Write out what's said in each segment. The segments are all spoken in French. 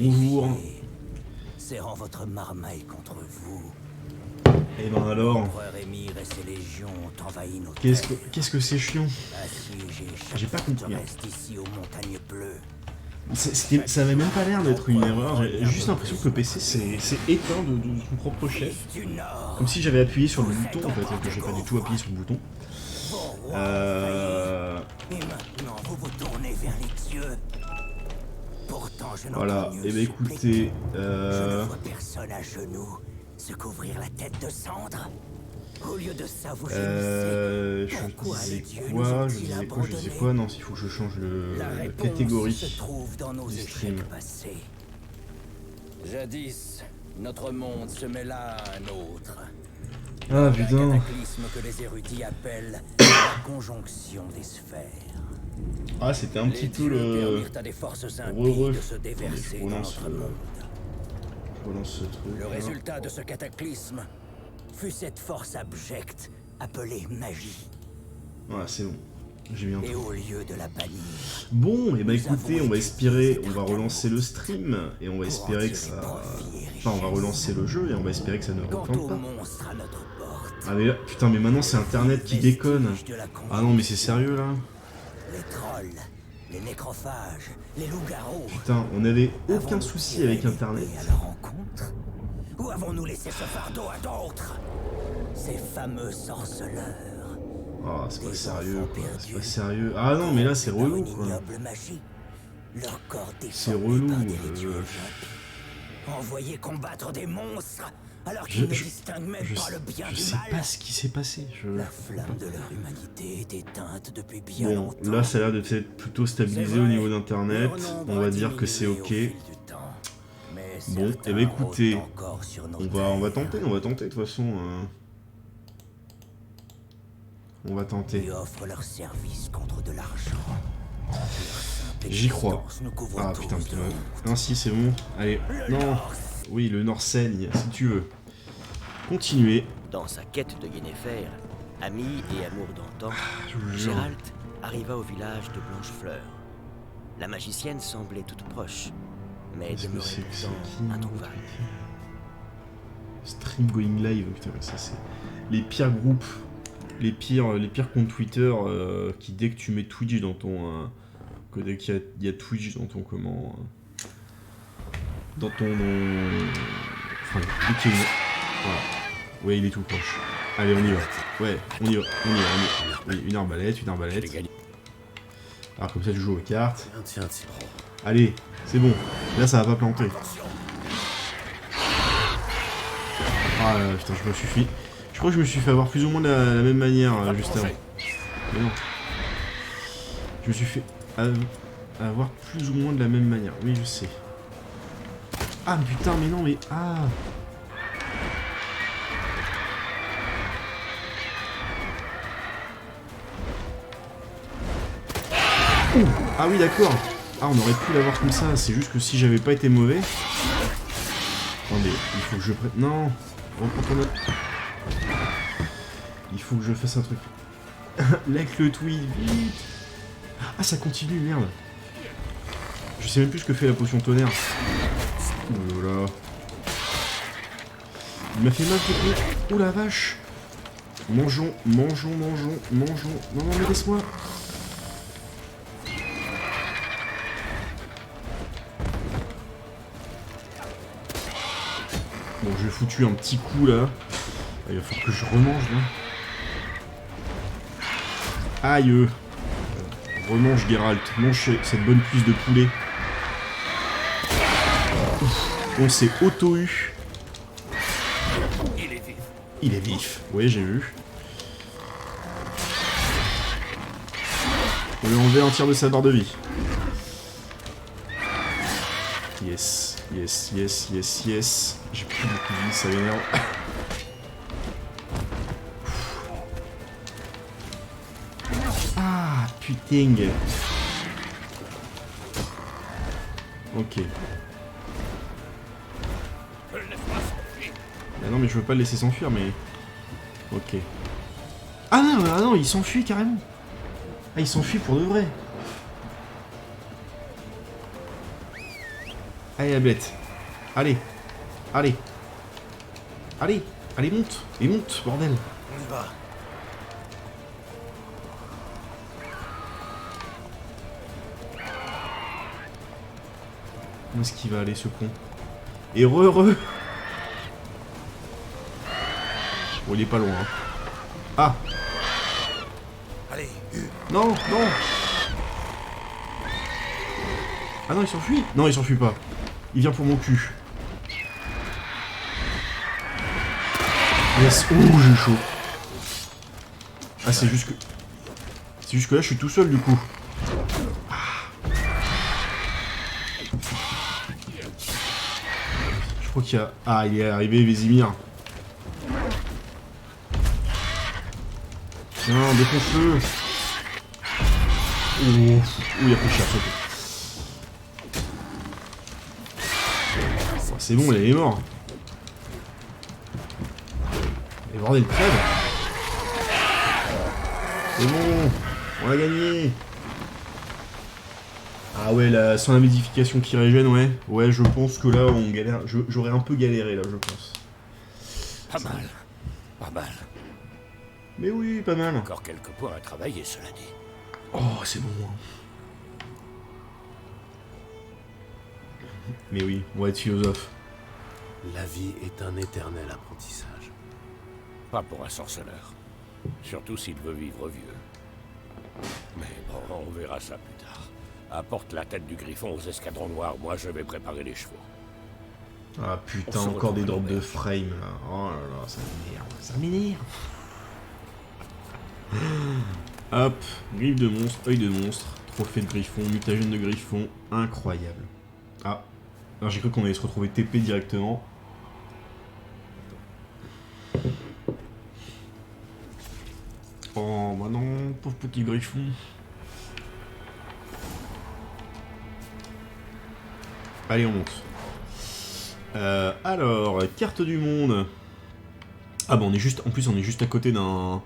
bonjour. Serrant votre marmaille contre vous. Et ben alors, L'empereur Émir et ses légions ont envahi nos qu'est-ce que c'est chiant? assiégé J'ai pas compris. reste ici aux montagnes bleues. Ça avait même pas l'air d'être une erreur, j'ai juste l'impression que le PC s'est éteint de son propre chef. Du nord, Comme si j'avais appuyé sur le bouton en fait, que j'ai pas du tout appuyé sur le bouton. vos rois et maintenant vous vous tournez vers les dieux. Pourtant je n'en Voilà, connais et bah aucun écoutez, Je ne vois personne à genoux se couvrir la tête de cendre. Au lieu de ça, vous je Pourquoi les disais dieux quoi, nous je ont-ils disais quoi, je disais abandonnés? quoi, non, il faut que je change La la réponse catégorie se trouve dans nos du stream. échecs passés. Jadis, notre monde se mêla à un autre. Ah Un putain, cataclysme que les érudits appellent la conjonction des sphères. ah c'était un petit Les peu dieux le... permirent à des forces impies de se déverser dans notre monde. Je relance ce truc. Le résultat de ce cataclysme fut cette force abjecte appelée magie. Ouais, c'est bon, j'ai bien Et tout. au lieu de la bannir, Bon, et bah écoutez, on va espérer, on va relancer le stream, et on va espérer que ça... Enfin, on va relancer le jeu, et on va espérer que ça ne quant replante au pas. monstre à notre porte, Ah mais là, putain, mais maintenant c'est internet qui déconne. Ah non, mais c'est sérieux là? les trolls, les nécrophages, les loups-garous. Putain, on avait aucun Avons-nous souci tiré avec l'épée internet. à leur rencontre? Ou avons-nous laissé ce fardeau à d'autres? Ces fameux sorceleurs. Ah, c'est pas Des sérieux enfants quoi, c'est perdus. pas sérieux. Ah non, mais là c'est Par relou une quoi. ignoble magie. Leur corps C'est déformé relou. par des rituels impies. Envoyés combattre des monstres alors Je, qu'ils ne je, distinguent même je, pas le bien je du sais mal. pas ce qui s'est passé. La flamme de leur humanité est éteinte depuis bien Bon, longtemps. là ça a l'air de s'être plutôt stabilisé au niveau d'internet. On va dire que c'est ok. Bon, et bah écoutez, on va tenter de toute façon. On va tenter. Ils offrent leur service contre de l'argent. J'y crois. Ah putain, putain. Ainsi c'est bon. Allez, non. Oui, le Nord saigne, si tu veux. Continuez. Dans sa quête de Yennefer, ami et amour d'antan, Je vous jure. Gérald arriva au village de Blanchefleur. La magicienne semblait toute proche, mais Qu'est-ce que demeurait c'est que ça? pourtant Qui introuvable. Stream going live, putain, ça c'est les pires groupes, les pires comptes Twitter qui dès que tu mets Twitch dans ton, que dès qu'il y a Twitch dans ton comment, dans ton, enfin dès qu'il y a une... voilà, ouais il est tout proche. Allez on y va, ouais on y va. Oui, une arbalète. Alors comme ça tu joues aux cartes. Tiens. Allez, c'est bon, là ça va pas planter. Ah là, putain, je crois que je me suis fait avoir plus ou moins de la même manière juste avant. Mais non. Je me suis fait avoir plus ou moins de la même manière. Oui, je sais. Ah putain, mais non, mais... Ah. Ouh. Ah oui, d'accord. Ah, on aurait pu l'avoir comme ça. C'est juste que si j'avais pas été mauvais... Attendez, il faut que je prenne... Non. Reprends ton note. Il faut que je fasse un truc. Like le tweet, vite. Ah, ça continue, merde. Je sais même plus ce que fait la potion tonnerre. Oh là là. Il m'a fait mal, ce truc. Oh la vache. Mangeons. Non, mais laisse-moi. Bon, j'ai foutu un petit coup là. Il va falloir que je remange là. Aïe. Remange Geralt. Mange cette bonne cuisse de poulet. On s'est auto-eu. Il est vif. Oui, j'ai vu. On lui a enlevé un tiers de sa barre de vie. Yes. J'ai plus beaucoup de vie, ça m'énerve. Ah, putain. Ok. Ah non, mais je veux pas le laisser s'enfuir, mais... Ok. Ah non, il s'enfuit carrément. Ah, il s'enfuit pour de vrai. Allez, la bête. Allez. Allez. Allez. Allez, monte. Et monte, bordel. On y va. Où est-ce qu'il va aller, ce con? Et re. Bon, il est pas loin. Hein. Ah. Allez, Non, non. Ah non, il s'enfuit. Non, il s'enfuit pas. Il vient pour mon cul. Yes. Ouh, j'ai chaud. Ah, c'est juste que... C'est juste que là, je suis tout seul, du coup. Je crois qu'il y a... Ah, il est arrivé, Vézimir. Non, défonce-le. Ouh, il a pris cher, sauté. Oh, c'est bon, il est mort. Et bordel, crève. C'est bon, on a gagné. Ah ouais, son amédification qui régène, ouais. Ouais, je pense que là, on galère. J'aurais un peu galéré, là, je pense. pas mal. Pas mal. Mais oui, pas mal. Encore quelques points à travailler, cela dit. Oh, c'est bon. Mais oui, on va être philosophe. La vie est un éternel apprentissage. Pas pour un sorceleur. Surtout s'il veut vivre vieux. Mais bon, on verra ça plus tard. Apporte la tête du griffon aux escadrons noirs, moi je vais préparer les chevaux. Ah putain, On se encore des retrouve drops à de frame là. Oh là là, ça m'énerve. Ça m'énerve. Hop, griffe de monstre, œil de monstre, trophée de griffon, mutagène de griffon, incroyable. Ah, alors j'ai cru qu'on allait se retrouver TP directement. Oh bah non, pauvre petit griffon. Allez, on monte. Alors, carte du monde. Ah bah on est juste, en plus on est juste à côté d'un...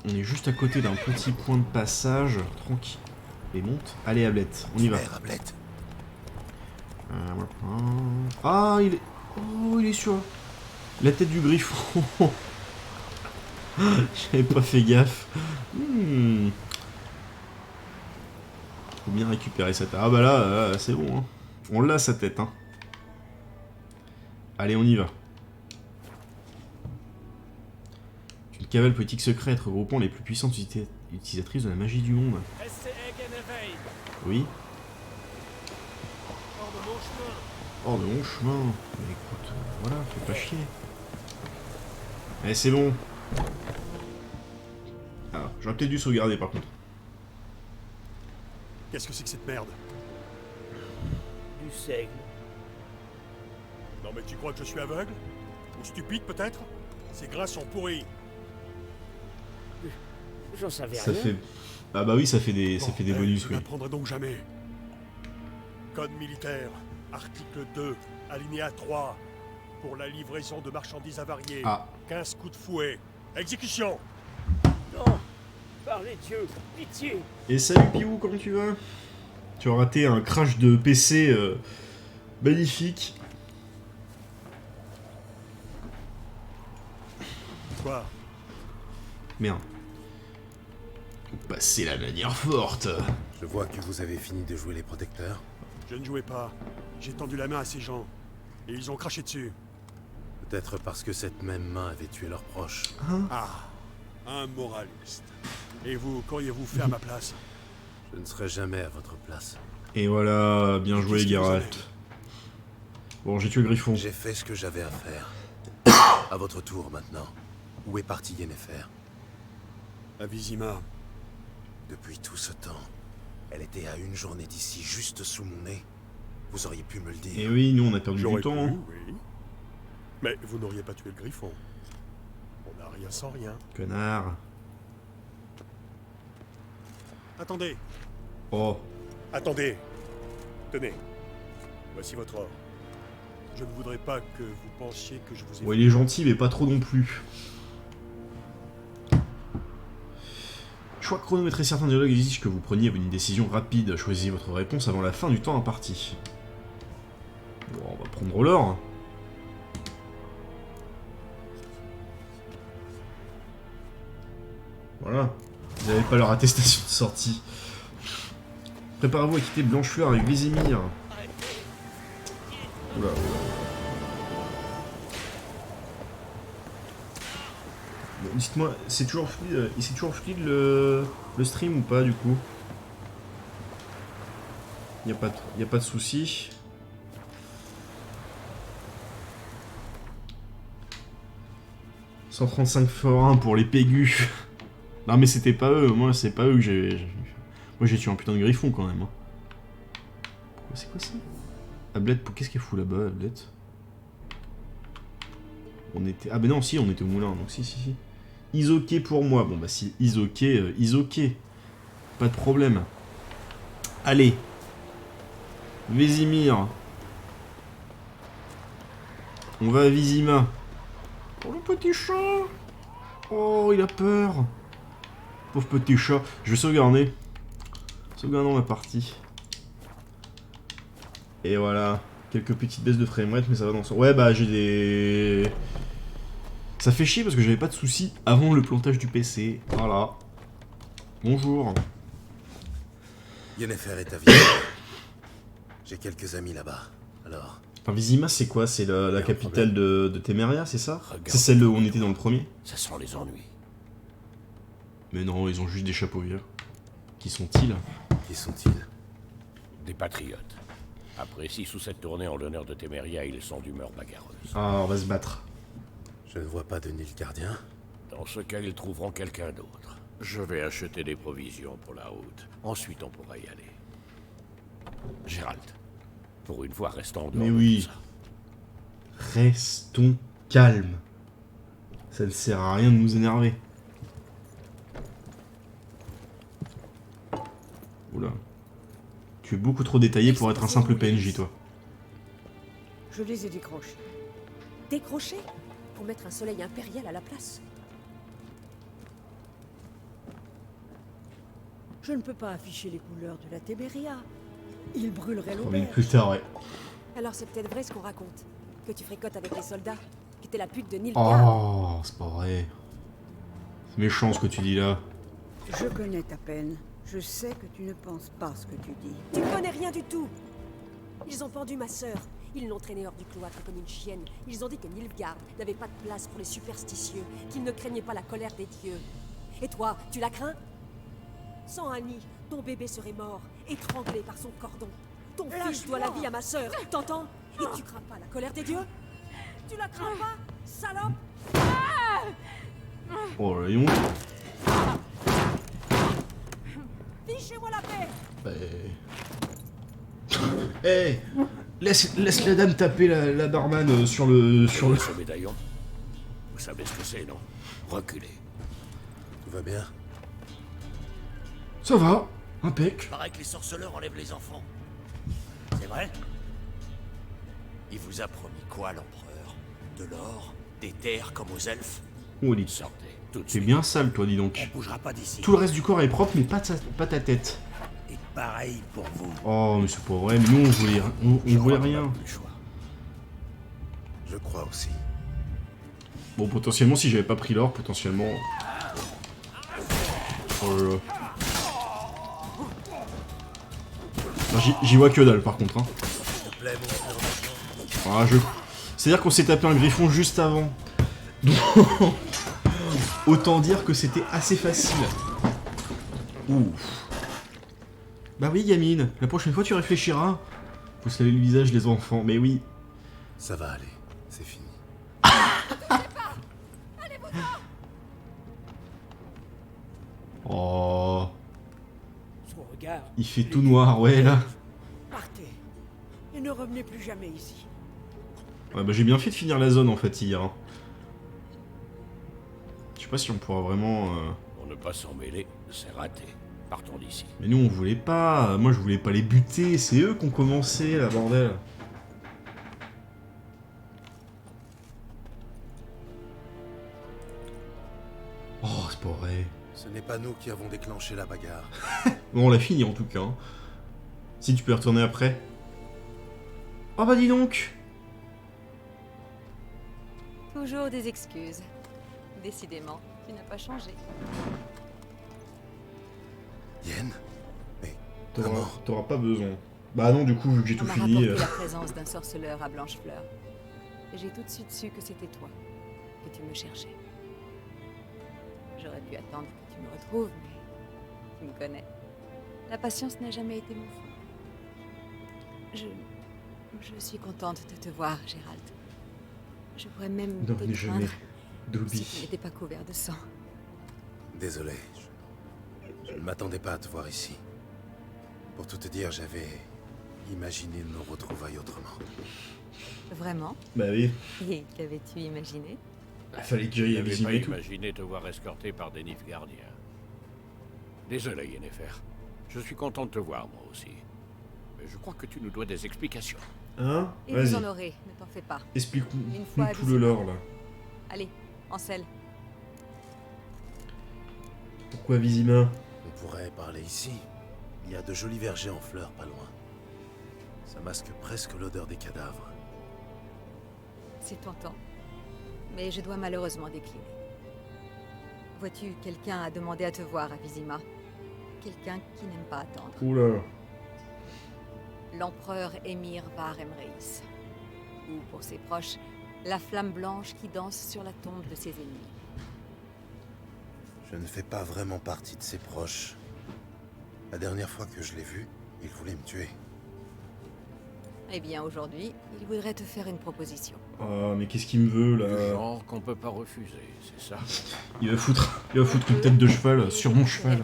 on est juste à côté d'un petit point de passage, tranquille. Et monte. Allez, Ablette, on y va. Ah, il est... Oh, il est sur la tête du griffon. J'avais pas fait gaffe. Faut bien récupérer sa tête. Ah bah là, c'est bon. Hein. On l'a sa tête. Hein. Allez, on y va. Une cavale politique secrète regroupant les plus puissantes utilisatrices de la magie du monde. Oui. Hors de mon chemin. Mais écoute, voilà, fais pas chier. Eh, c'est bon. Ah, j'aurais peut-être dû sauvegarder par contre. Qu'est-ce que c'est que cette merde? Du seigle. Non mais tu crois que je suis aveugle? Ou stupide peut-être? Ces grains sont pourris. J'en savais Ça rien. fait... Ah bah oui, ça fait des, ça fait des bonus, Je oui. n'apprendrai donc jamais. Code militaire, article 2, alinéa 3. Pour la livraison de marchandises avariées. Ah. 15 coups de fouet. Exécution! Non! Par les dieux, pitié! Et salut Piou, comment tu vas? Tu as raté un crash de PC magnifique. Quoi? Merde. Bah c'est la manière forte. Je vois que vous avez fini de jouer les protecteurs. Je ne jouais pas. J'ai tendu la main à ces gens. Et ils ont craché dessus. Peut-être parce que cette même main avait tué leurs proches. Ah, un moraliste. Et vous, qu'auriez-vous fait à ma place? Je ne serai jamais à votre place. Et voilà, bien joué Qu'est-ce qui vous Geralt. amène? Bon, j'ai tué le griffon. J'ai fait ce que j'avais à faire. À votre tour maintenant. Où est parti Yennefer? À Vizima. Depuis tout ce temps, elle était à une journée d'ici, juste sous mon nez. Vous auriez pu me le dire. Et oui, nous on a perdu J'aurais du temps. pu, Hein. oui. Mais vous n'auriez pas tué le griffon. On n'a rien sans rien. Connard. Attendez, Oh. attendez. Tenez. Voici votre or. Je ne voudrais pas que vous pensiez que je vous ai... Ouais, il est gentil, mais pas trop non plus. Choix chronométré, certains dialogues exigent que vous preniez une décision rapide. Choisissez votre réponse avant la fin du temps imparti. Bon, on va prendre l'or. Voilà. Vous n'avez pas leur attestation de sortie. Préparez-vous à quitter Blanchefleur avec Vézimir. Oula, oula. Bon, dites-moi, c'est toujours fluide le stream ou pas du coup? Y a pas de souci. « 135 forains pour les pégus. » Non mais c'était pas eux, moi c'est pas eux que j'ai... Moi j'ai tué un putain de griffon quand même. Hein. C'est quoi ça? Ablette, qu'est-ce qu'elle fout là-bas, Ablette? On était... Ah ben non, si, on était au moulin, donc si. Isoké pour moi. Bon bah si, Isoké. Pas de problème. Allez. Vézimir. On va à Vizima. Oh le petit chat. Oh, il a peur. Pauvre petit chat. Je vais sauvegarder. Sauvegardons ma partie. Et voilà. Quelques petites baisses de framerate, mais ça va dans son... Ouais, bah j'ai des... Ça fait chier parce que j'avais pas de soucis avant le plantage du PC. Voilà. Bonjour. Yennefer est à vie. J'ai quelques amis là-bas. Alors... Enfin, Vizima, c'est quoi? C'est la capitale de Téméria, c'est ça? Regarde. C'est celle où on était dans le premier? Ça sent les ennuis. Mais non, ils ont juste des chapeaux vieux. Qui sont-ils? Qui sont-ils? Des patriotes. Après 6 ou 7 tournées en l'honneur de Téméria, ils sont d'humeur bagarreuse. Ah, on va se battre. Je ne vois pas de Nilfgaardien. Dans ce cas, ils trouveront quelqu'un d'autre. Je vais acheter des provisions pour la route. Ensuite, on pourra y aller. Gérald, pour une fois, restons en dehors Mais de oui. tout ça. Restons calmes. Ça ne sert à rien de nous énerver. Oula. Tu es beaucoup trop détaillé pour être un simple PNJ, toi. Je les ai décrochés. Décrocher pour mettre un soleil impérial à la place. Je ne peux pas afficher les couleurs de la Téméria. Ils brûleraient 3 minutes l'auberge. plus tard, ouais. Alors c'est peut-être vrai ce qu'on raconte. Que tu fricotes avec les soldats. Que t'es la pute de Nilfgaard. Oh, c'est pas vrai. C'est méchant ce que tu dis là. Je connais ta peine. Je sais que tu ne penses pas ce que tu dis. Tu connais rien du tout. Ils ont pendu ma sœur. Ils l'ont traînée hors du cloître comme une chienne. Ils ont dit que Nilfgaard n'avait pas de place pour les superstitieux, qu'il ne craignait pas la colère des dieux. Et toi, tu la crains? Sans Annie, ton bébé serait mort, étranglé par son cordon. Ton fils doit la vie à ma sœur, t'entends? Et tu crains pas la colère des dieux? Tu la crains pas, salope? Oh là, ils ont... Fichez-moi la paix! Eh, laisse la dame taper la barman sur le... Ce médaillon, vous savez ce que c'est, non? Reculez. Tout va bien? Ça va, impec. Paraît que les sorceleurs enlèvent les enfants. C'est vrai? Il vous a promis quoi, l'empereur? De l'or? Des terres comme aux elfes? Oh, dit. Sortez, tout de C'est suite. bien sale, toi, dis donc. On bougera pas d'ici. Tout le reste du corps est propre, mais pas ta tête. Et pareil pour vous. Oh, mais c'est pas vrai, mais nous, on Je voulait crois qu'on a rien. plus le choix. Je crois aussi. Bon, potentiellement, si j'avais pas pris l'or, potentiellement... Oh là là. Non, j'y vois que dalle, par contre. Hein. S'il te plaît, mon Ah, c'est-à-dire qu'on s'est tapé un griffon juste avant. Donc, autant dire que c'était assez facile. Ouf. Bah oui, gamine, la prochaine fois tu réfléchiras. Vous savez le visage des enfants, mais oui. Ça va aller, c'est fini. Oh, Son regard. il fait tout noir, ouais, là. Partez. Et ne revenez plus jamais ici. Ouais, bah j'ai bien fait de finir la zone, en fait, hier. Hein. Je sais pas si on pourra vraiment... Pour ne pas s'en mêler, c'est raté. Partons d'ici. Mais nous, on voulait pas. Moi, je voulais pas les buter. C'est eux qui ont commencé, la bordel. Oh, c'est pas vrai. Ce n'est n'est pas nous qui avons déclenché la bagarre. Bon, on l'a fini en tout cas. Hein. Si tu peux y retourner après. Oh bah dis donc. Toujours des excuses. Décidément, tu n'as pas changé. Yen? Mais T'auras comment? t'auras pas besoin. Bah non, du coup, vu que j'ai On tout m'a fini... rapporté la présence d'un sorceleur à Blanchefleur. Et j'ai tout de suite su que c'était toi, que tu me cherchais. J'aurais pu attendre que tu me retrouves, mais tu me connais. La patience n'a jamais été mon fort. Je suis contente de te voir, Gérald. Je pourrais même Non, te mais jamais. craindre si tu Dobby. n'étais pas couvert de sang. Désolé. Je ne m'attendais pas à te voir ici. Pour tout te dire, j'avais imaginé nos retrouvailles autrement. Vraiment? Bah oui. Et qu'avais-tu imaginé? Fallait que j'aille Je à n'avais pas Vizima et tout. imaginé te voir escorté par des Nilfgaardiens. Désolé, Yennefer. Je suis content de te voir, moi aussi. Mais je crois que tu nous dois des explications. Hein? Et vous en Vas-y. aurez, ne t'en fais pas. Explique-nous Une fois à tout le lore, là. Allez, Ansel. Pourquoi Vizima? On pourrait parler ici. Il y a de jolis vergers en fleurs pas loin. Ça masque presque l'odeur des cadavres. C'est tentant. Mais je dois malheureusement décliner. Vois-tu, quelqu'un a demandé à te voir à Vizima. Quelqu'un qui n'aime pas attendre. Oula. L'empereur Émir Var Emreis. Ou pour ses proches, la flamme blanche qui danse sur la tombe de ses ennemis. Je ne fais pas vraiment partie de ses proches. La dernière fois que je l'ai vu, il voulait me tuer. Eh bien, aujourd'hui, il voudrait te faire une proposition. Ah, mais qu'est-ce qu'il me veut, Du là? genre qu'on peut pas refuser, c'est ça? Il va foutre une tête de cheval sur mon cheval.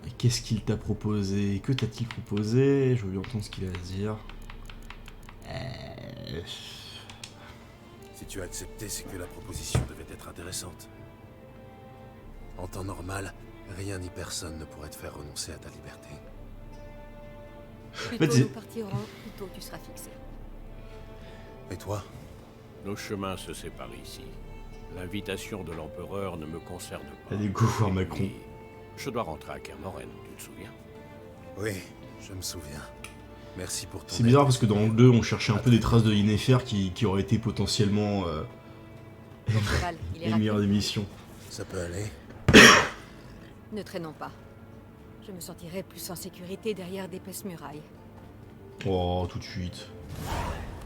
Et qu'est-ce qu'il t'a proposé? Que t'a-t-il proposé? Je veux bien entendre ce qu'il a à dire. Si tu as accepté, c'est que la proposition devait être intéressante. En temps normal, rien ni personne ne pourrait te faire renoncer à ta liberté. Plus fait, tôt c'est- nous partirons, plus tôt tu seras fixé. Et toi? Nos chemins se séparent ici. L'invitation de l'empereur ne me concerne pas. Allez, go voir Et Macron. puis, je dois rentrer à Kermoren, tu te souviens? Oui, je me souviens. Merci pour ton C'est bizarre aide. parce que dans le 2, on cherchait un peu des traces de Yennefer qui auraient été potentiellement Ton cheval, il est les meilleures rapide. émissions. Ça peut aller? Ne traînons pas. Je me sentirai plus en sécurité derrière d'épaisses murailles. Oh, tout de suite.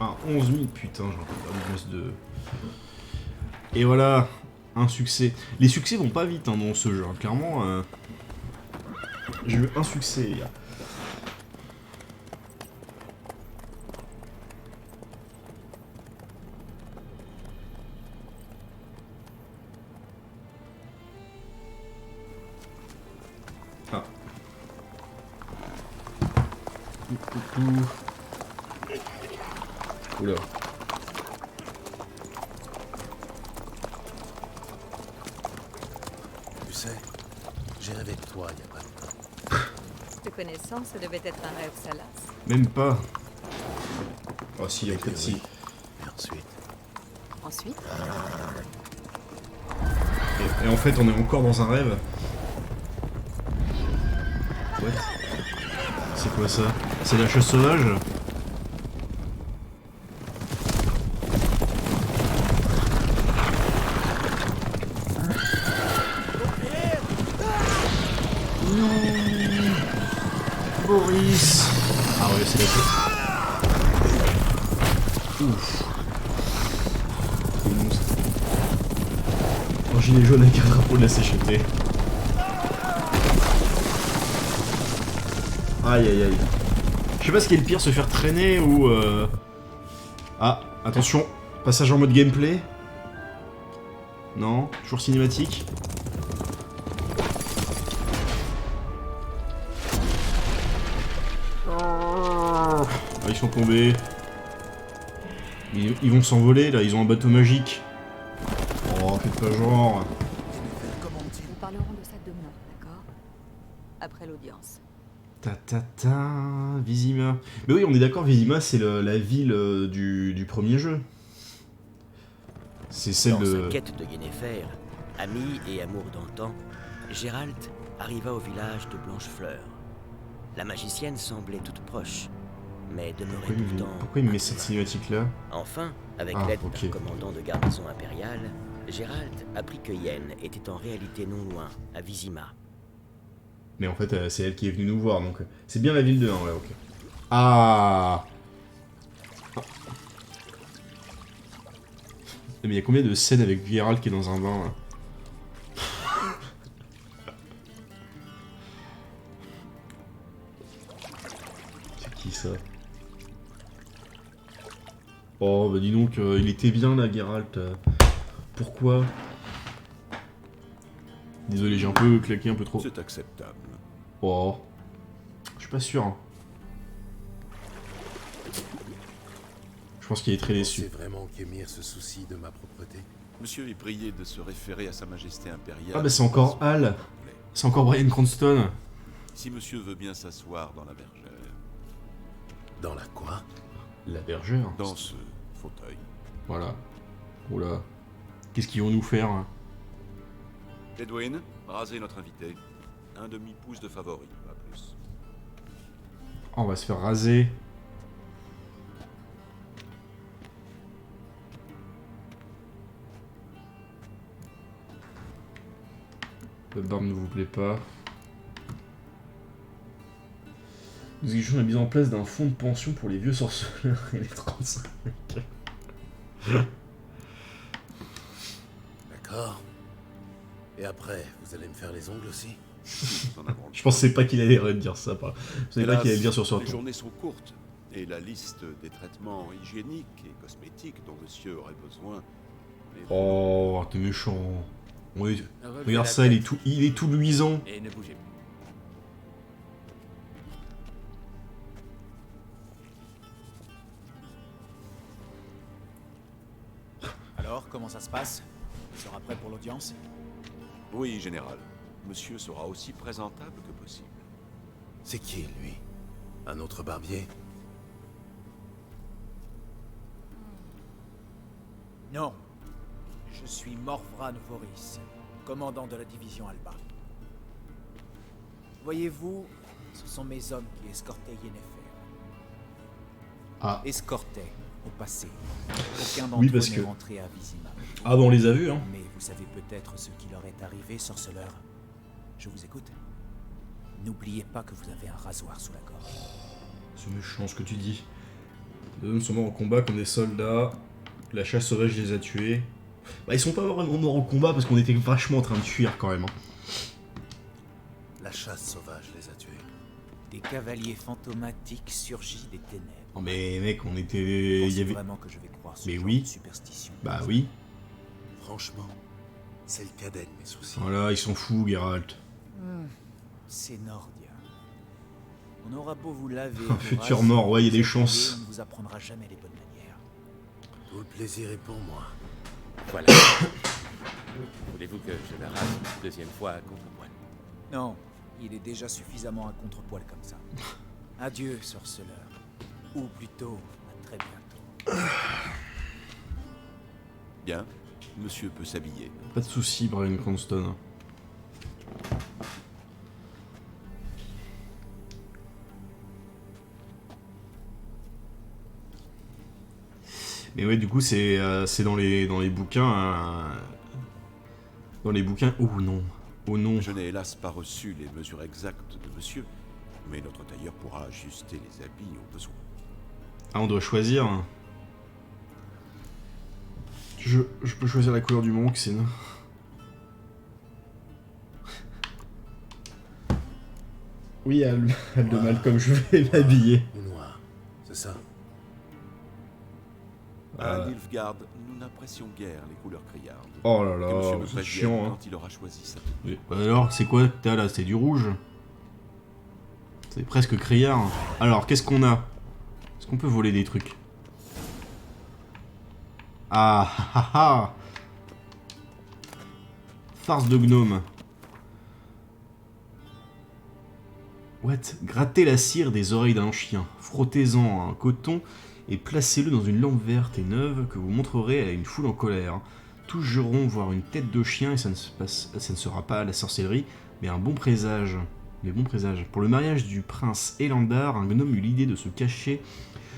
Ah, 11 000, putain, j'en peux pas une gosse de... Et voilà, un succès. Les succès vont pas vite hein, dans ce jeu, hein. Clairement. J'ai eu un succès, les gars. Ah. Oula. Tu sais, j'ai rêvé de toi il y a pas longtemps. Te connaissant, ça devait être un rêve salace. Même pas. Oh si, en Et fait si. oui. Et ensuite, Ensuite, Et en fait, on est encore dans un rêve. What? C'est quoi ça? C'est la chasse sauvage? Non. Boris. Ah ouais, c'est la chasse. Ouf. Les monstres. Un gilet jaune avec un drapeau de la CGT. Aïe aïe aïe. Je sais pas ce qui est le pire, se faire traîner ou... Ah, attention, passage en mode gameplay. Non, toujours cinématique. Ah, ils sont tombés. Ils vont s'envoler là, ils ont un bateau magique. Oh, faites pas genre. nous parlerons de ça demain, d'accord? Après l'audience. Vizima. Mais oui, on est d'accord, Vizima, c'est la ville du premier jeu. C'est celle Dans de... sa quête de Yennefer, ami et amour d'antan, Gérald arriva au village de Blanchefleur. La magicienne semblait toute proche, mais demeurait pourtant... Pourquoi il me met cette cinématique-là? Enfin, avec Ah, l'aide ok. d'un commandant de garnison impériale, Gérald apprit que Yen était en réalité non loin, à Vizima. Mais en fait, c'est elle qui est venue nous voir, donc... C'est bien la ville de 1, ouais, ok. Ah. Mais il y a combien de scènes avec Geralt qui est dans un bain, là? C'est qui, ça? Oh, bah dis donc, il était bien, là, Geralt. Pourquoi? Désolé, j'ai un peu claqué un peu trop. C'est acceptable. Oh. Je suis pas sûr. Hein. Je pense qu'il est très déçu. C'est vraiment qu'Emir se soucie de ma propreté. Monsieur est prié de se référer à sa majesté impériale. Ah bah c'est encore Hal. C'est encore Bryan Cranston. Si monsieur veut bien s'asseoir dans la bergère. Dans la quoi? La bergère. Dans ce fauteuil. Voilà. Oula. Qu'est-ce qu'ils vont nous faire hein? Edwin, rasez notre invité. Un demi-pouce de favori, pas plus. Oh, on va se faire raser. Le barbe ne vous plaît pas. Nous exigeons la mise en place d'un fonds de pension pour les vieux sorceleurs et les 35. D'accord. Et après, vous allez me faire les ongles aussi? Je pensais pas qu'il allait dire ça. Je savais pas qu'il allait dire sur son Les ton. journées sont courtes, et la liste des traitements hygiéniques et cosmétiques dont monsieur aurait besoin... est- Oh, t'es méchant. Oui. Regarde ça, il est tout luisant. Et ne bougez plus. Alors, comment ça se passe? Il sera prêt pour l'audience? Oui, général. Monsieur sera aussi présentable que possible. C'est qui, lui? Un autre barbier? Non. Je suis Morvran Voris, commandant de la division Alba. Voyez-vous, ce sont mes hommes qui escortaient Yennefer. Ah. Escortaient, au passé. Aucun Oui, d'entre parce eux que- n'est rentré à Vizima. Ah bah on les a vus hein. Mais vous savez peut-être ce qui leur est arrivé, sorceleur. Je vous écoute. N'oubliez pas que vous avez un rasoir sous la gorge. C'est méchant ce que tu dis. Les hommes sont morts au combat comme des soldats. La chasse sauvage les a tués. Bah ils sont pas vraiment morts au combat parce qu'on était vachement en train de fuir quand même. Hein. La chasse sauvage les a tués. Des cavaliers fantomatiques surgis des ténèbres. Non mais mec, on était... Il y Pensez avait... vraiment que je vais croire ce Mais genre oui. de superstition? Bah oui. Franchement, c'est le cadet de mes soucis. Voilà, ils sont fous, Geralt. C'est Nordia. On aura beau vous laver. Un vous futur raser, mort, ouais, il y a vous des élever, chances. On ne vous apprendra jamais les bonnes manières. Tout le plaisir est pour moi. Voilà. Voulez-vous que je la rase une deuxième fois à contre-poil? Non, il est déjà suffisamment à contre-poil comme ça. Adieu, sorceleur. Ou plutôt, à très bientôt. Bien, monsieur peut s'habiller. Pas de soucis, Bryan Cranston. Mais ouais, du coup, c'est dans les bouquins. Dans les bouquins. Oh non. Oh non. Je n'ai hélas pas reçu les mesures exactes de monsieur, mais notre tailleur pourra ajuster les habits au besoin. Ah, on doit choisir. Je peux choisir la couleur du manque, c'est non. Oui, elle de Malcolm, je vais m'habiller. Ou noir, c'est ça? À Nilfgaard, nous n'apprécions guère les couleurs criardes. Oh là Que monsieur là, nous c'est prévienne chiant. Hein. quand il aura choisi sa tenue. Mais alors, c'est quoi que t'as là? C'est du rouge. C'est presque criard. Alors, qu'est-ce qu'on a? Est-ce qu'on peut voler des trucs? Ah ah ah. Farce de gnome. What? Grattez la cire des oreilles d'un chien. Frottez-en un coton et placez-le dans une lampe verte et neuve que vous montrerez à une foule en colère. Tous jureront voir une tête de chien et ça ne sera pas la sorcellerie, mais un bon présage. Mais bon présage. Pour le mariage du prince Elandar, un gnome eut l'idée de se cacher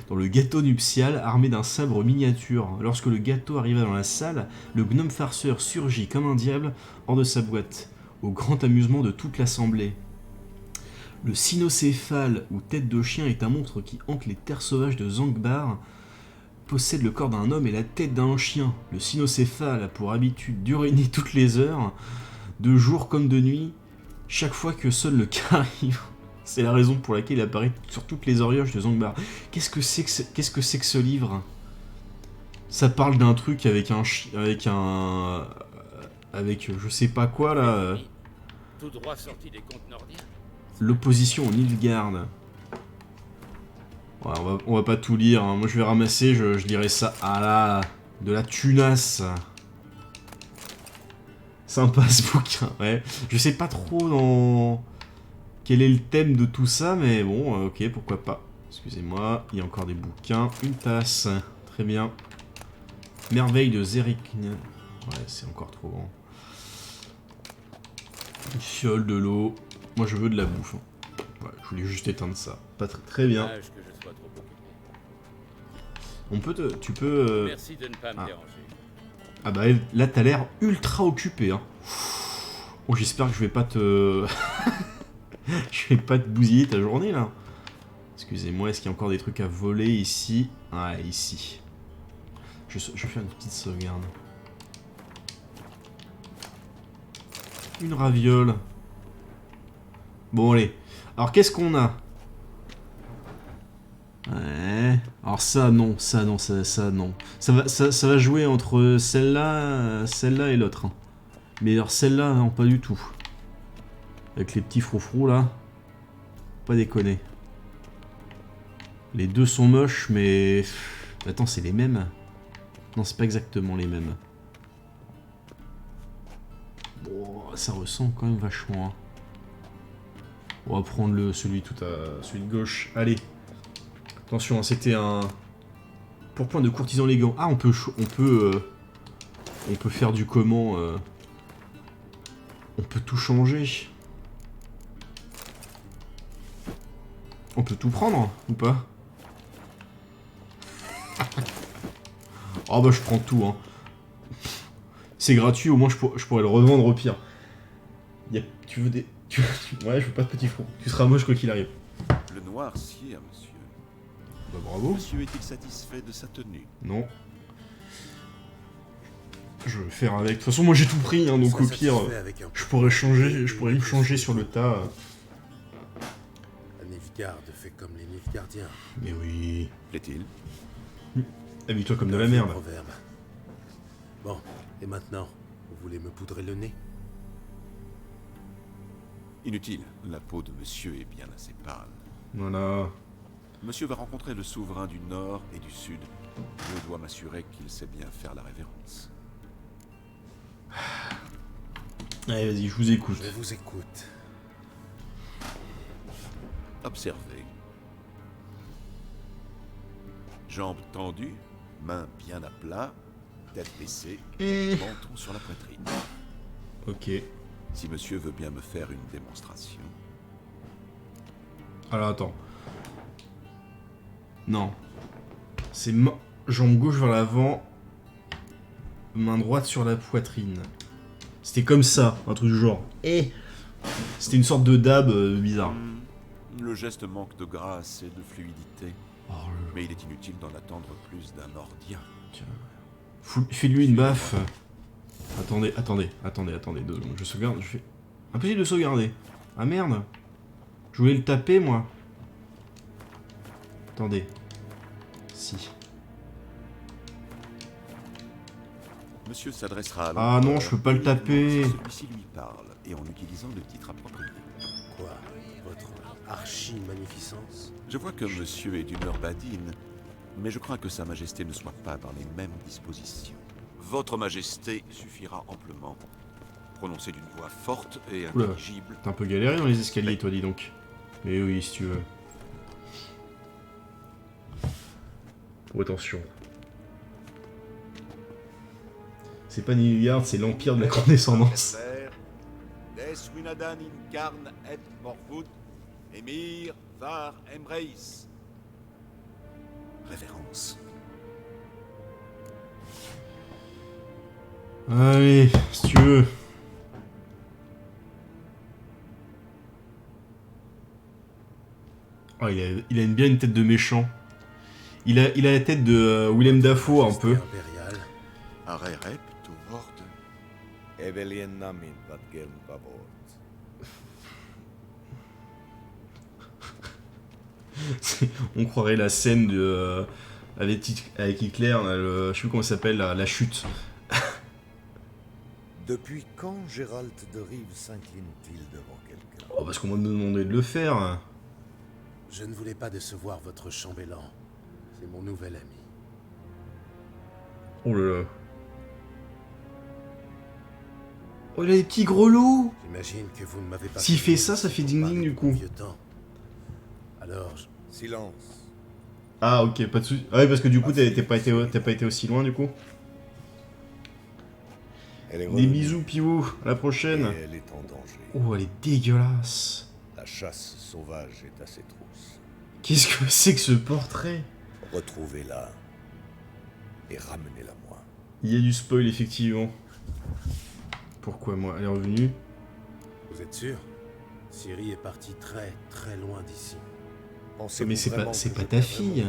dans le gâteau nuptial armé d'un sabre miniature. Lorsque le gâteau arriva dans la salle, le gnome farceur surgit comme un diable hors de sa boîte, au grand amusement de toute l'assemblée. Le cynocéphale, ou tête de chien, est un monstre qui hante les terres sauvages de Zangbar, possède le corps d'un homme et la tête d'un chien. Le cynocéphale a pour habitude d'uriner toutes les heures, de jour comme de nuit, chaque fois que sonne le cas arrive. C'est la raison pour laquelle il apparaît sur toutes les orioches de Zangbar. Qu'est-ce que c'est que ce livre? Ça parle d'un truc avec avec je sais pas quoi là. Tout droit sorti des contes nordiens. L'opposition au Nilfgaard. Ouais, on va pas tout lire, hein. Moi je vais ramasser, je lirai ça. Ah là, de la tunasse. Sympa ce bouquin, ouais. Je sais pas trop dans quel est le thème de tout ça, mais bon, ok, pourquoi pas. Excusez-moi, il y a encore des bouquins. Une tasse, très bien. Merveille de Zérik. Ouais, c'est encore trop grand. Une fiole, de l'eau. Moi je veux de la bouffe. Ouais, je voulais juste éteindre ça. Pas très bien. On peut te... Tu peux... Merci de ne pas me déranger. Ah bah là t'as l'air ultra occupé, hein. Oh, j'espère que je vais pas te... je vais pas te bousiller ta journée là. Excusez-moi, est-ce qu'il y a encore des trucs à voler ici? Ah, ici. Je vais faire une petite sauvegarde. Une raviole. Bon allez. Alors qu'est-ce qu'on a? Ouais. Alors ça non, ça non. Ça va jouer entre celle-là et l'autre. Hein. Mais alors celle-là, non, pas du tout. Avec les petits froufrous là. Pas déconner. Les deux sont moches, mais... Attends, c'est les mêmes? Non, c'est pas exactement les mêmes. Bon, ça ressemble quand même vachement. Hein. On va prendre celui de gauche. Allez. Attention, hein, c'était un... Pourpoint de courtisan élégant. Ah, on peut faire du comment... On peut tout changer. On peut tout prendre, ou pas? Oh bah je prends tout, hein. C'est gratuit, au moins je pourrais le revendre au pire. Tu veux des... Ouais, je veux pas de petits fronts. Tu seras moche quoi qu'il arrive. Le noir sire, monsieur. Bah bravo. Monsieur est-il satisfait de sa tenue? Non. Je vais faire avec. De toute façon, moi j'ai tout pris, hein, donc au pire, je pourrais me changer sur le tas. Un Nilfgaard fait comme les Nilfgaardiens. Mais oui. Plaît-il? Habille-toi comme de la merde. Proverbe. Bon, et maintenant, vous voulez me poudrer le nez? Inutile, la peau de monsieur est bien assez pâle. Voilà. Monsieur va rencontrer le souverain du Nord et du Sud. Je dois m'assurer qu'il sait bien faire la révérence. Allez, vas-y, je vous écoute. Je vous écoute. Observez. Jambes tendues, mains bien à plat, tête baissée, menton sur la poitrine. Ok. Si monsieur veut bien me faire une démonstration. Alors attends. Non. C'est jambe gauche vers l'avant, main droite sur la poitrine. C'était comme ça, un truc du genre. C'était une sorte de dab bizarre. Le geste manque de grâce et de fluidité. Mais il est inutile d'en attendre plus d'un Nordien. Fais-lui une baffe. Attendez, 2 secondes. Je sauvegarde, je fais... Impossible de sauvegarder. Ah merde. Je voulais le taper, moi. Attendez. Si. Monsieur s'adressera à Ah non, je peux pas le taper. Celui-ci lui parle, et en utilisant le titre approprié. Quoi? Votre archi-magnificence? Je vois que monsieur est d'humeur badine, mais je crains que sa majesté ne soit pas dans les mêmes dispositions. Votre majesté suffira amplement. Prononcé d'une voix forte et intelligible. T'as un peu galéré dans les escaliers, toi, dis donc. Mais oui, si tu veux. Oh, attention. C'est pas Nilfgaard, c'est l'Empire de la Condescendance. Des Winadan incarne et Morwood, Emir var Emreis. Révérence. Allez, si tu veux. Oh, il a bien une tête de méchant. Il a la tête de Willem Dafoe un peu. Arerep to Horde. Evelien Namin wat gern babot. On croirait la scène de avec Hitler, là, je sais plus comment ça s'appelle, la chute. Depuis quand Gérald de Rive s'incline-t-il devant quelqu'un? Oh, parce qu'on m'a demandé de le faire. Je ne voulais pas décevoir votre chambellan. C'est mon nouvel ami. Oh là là. Oh, il a des petits grelots. J'imagine que vous ne m'avez pas... S'il fait ça, ça fait ding-ding du coup. Alors, silence. Ah ok, pas de soucis. Ah oui, parce que du coup, t'as pas été aussi loin du coup. Des bisous, Pivot. À la prochaine. Elle est en danger. Oh, elle est dégueulasse. La chasse sauvage est à ses trousses. Qu'est-ce que c'est que ce portrait? Retrouvez-la et ramenez-la moi. Il y a du spoil, effectivement. Pourquoi moi? Elle est revenue. Vous êtes sûr? Ciri est partie très très loin d'ici. Mais c'est pas ta fille.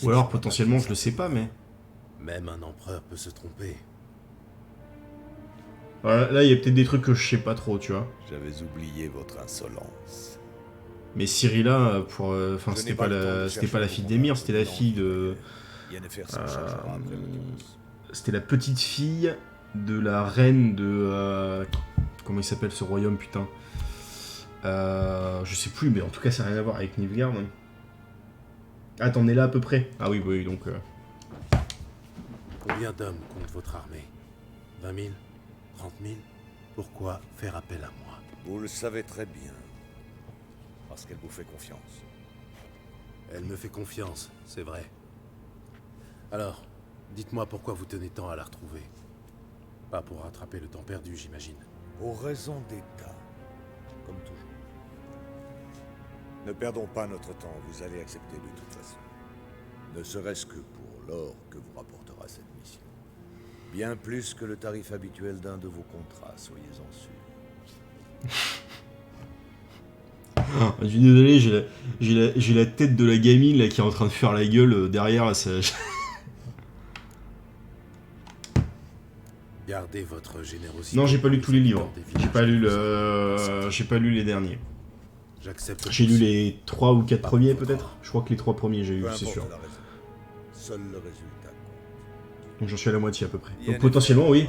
Ou alors potentiellement je le sais pas, mais... Même un empereur peut se tromper. Voilà, là il y a peut-être des trucs que je sais pas trop, tu vois. J'avais oublié votre insolence. Mais Cyrilla, pour... Enfin, c'était pas la fille d'Emir, c'était la fille de... C'était la petite fille de la reine de... Comment il s'appelle ce royaume, putain? Je sais plus, mais en tout cas ça n'a rien à voir avec Nilfgaard. Hein. Ah, t'en es là à peu près? Ah oui, oui, donc... Combien d'hommes compte votre armée? 20 000? 30 000? Pourquoi faire appel à moi? Vous le savez très bien. Parce qu'elle vous fait confiance. Elle me fait confiance, c'est vrai. Alors, dites-moi pourquoi vous tenez tant à la retrouver. Pas pour rattraper le temps perdu, j'imagine. Pour raison d'État. Comme toujours. Ne perdons pas notre temps, vous allez accepter de toute façon. Ne serait-ce que pour l'or que vous rapportera cette mission. Bien plus que le tarif habituel d'un de vos contrats, soyez-en sûrs. Je suis désolé, j'ai la tête de la gamine là qui est en train de faire la gueule derrière. Là, ça... Gardez votre générosité. Non, j'ai pas lu tous les livres. J'ai pas lu les derniers. J'ai lu les 3 ou 4 premiers peut-être. Je crois que les 3 premiers j'ai lu, c'est sûr. Seul le résultat compte. Donc j'en suis à la moitié à peu près. Donc potentiellement oui.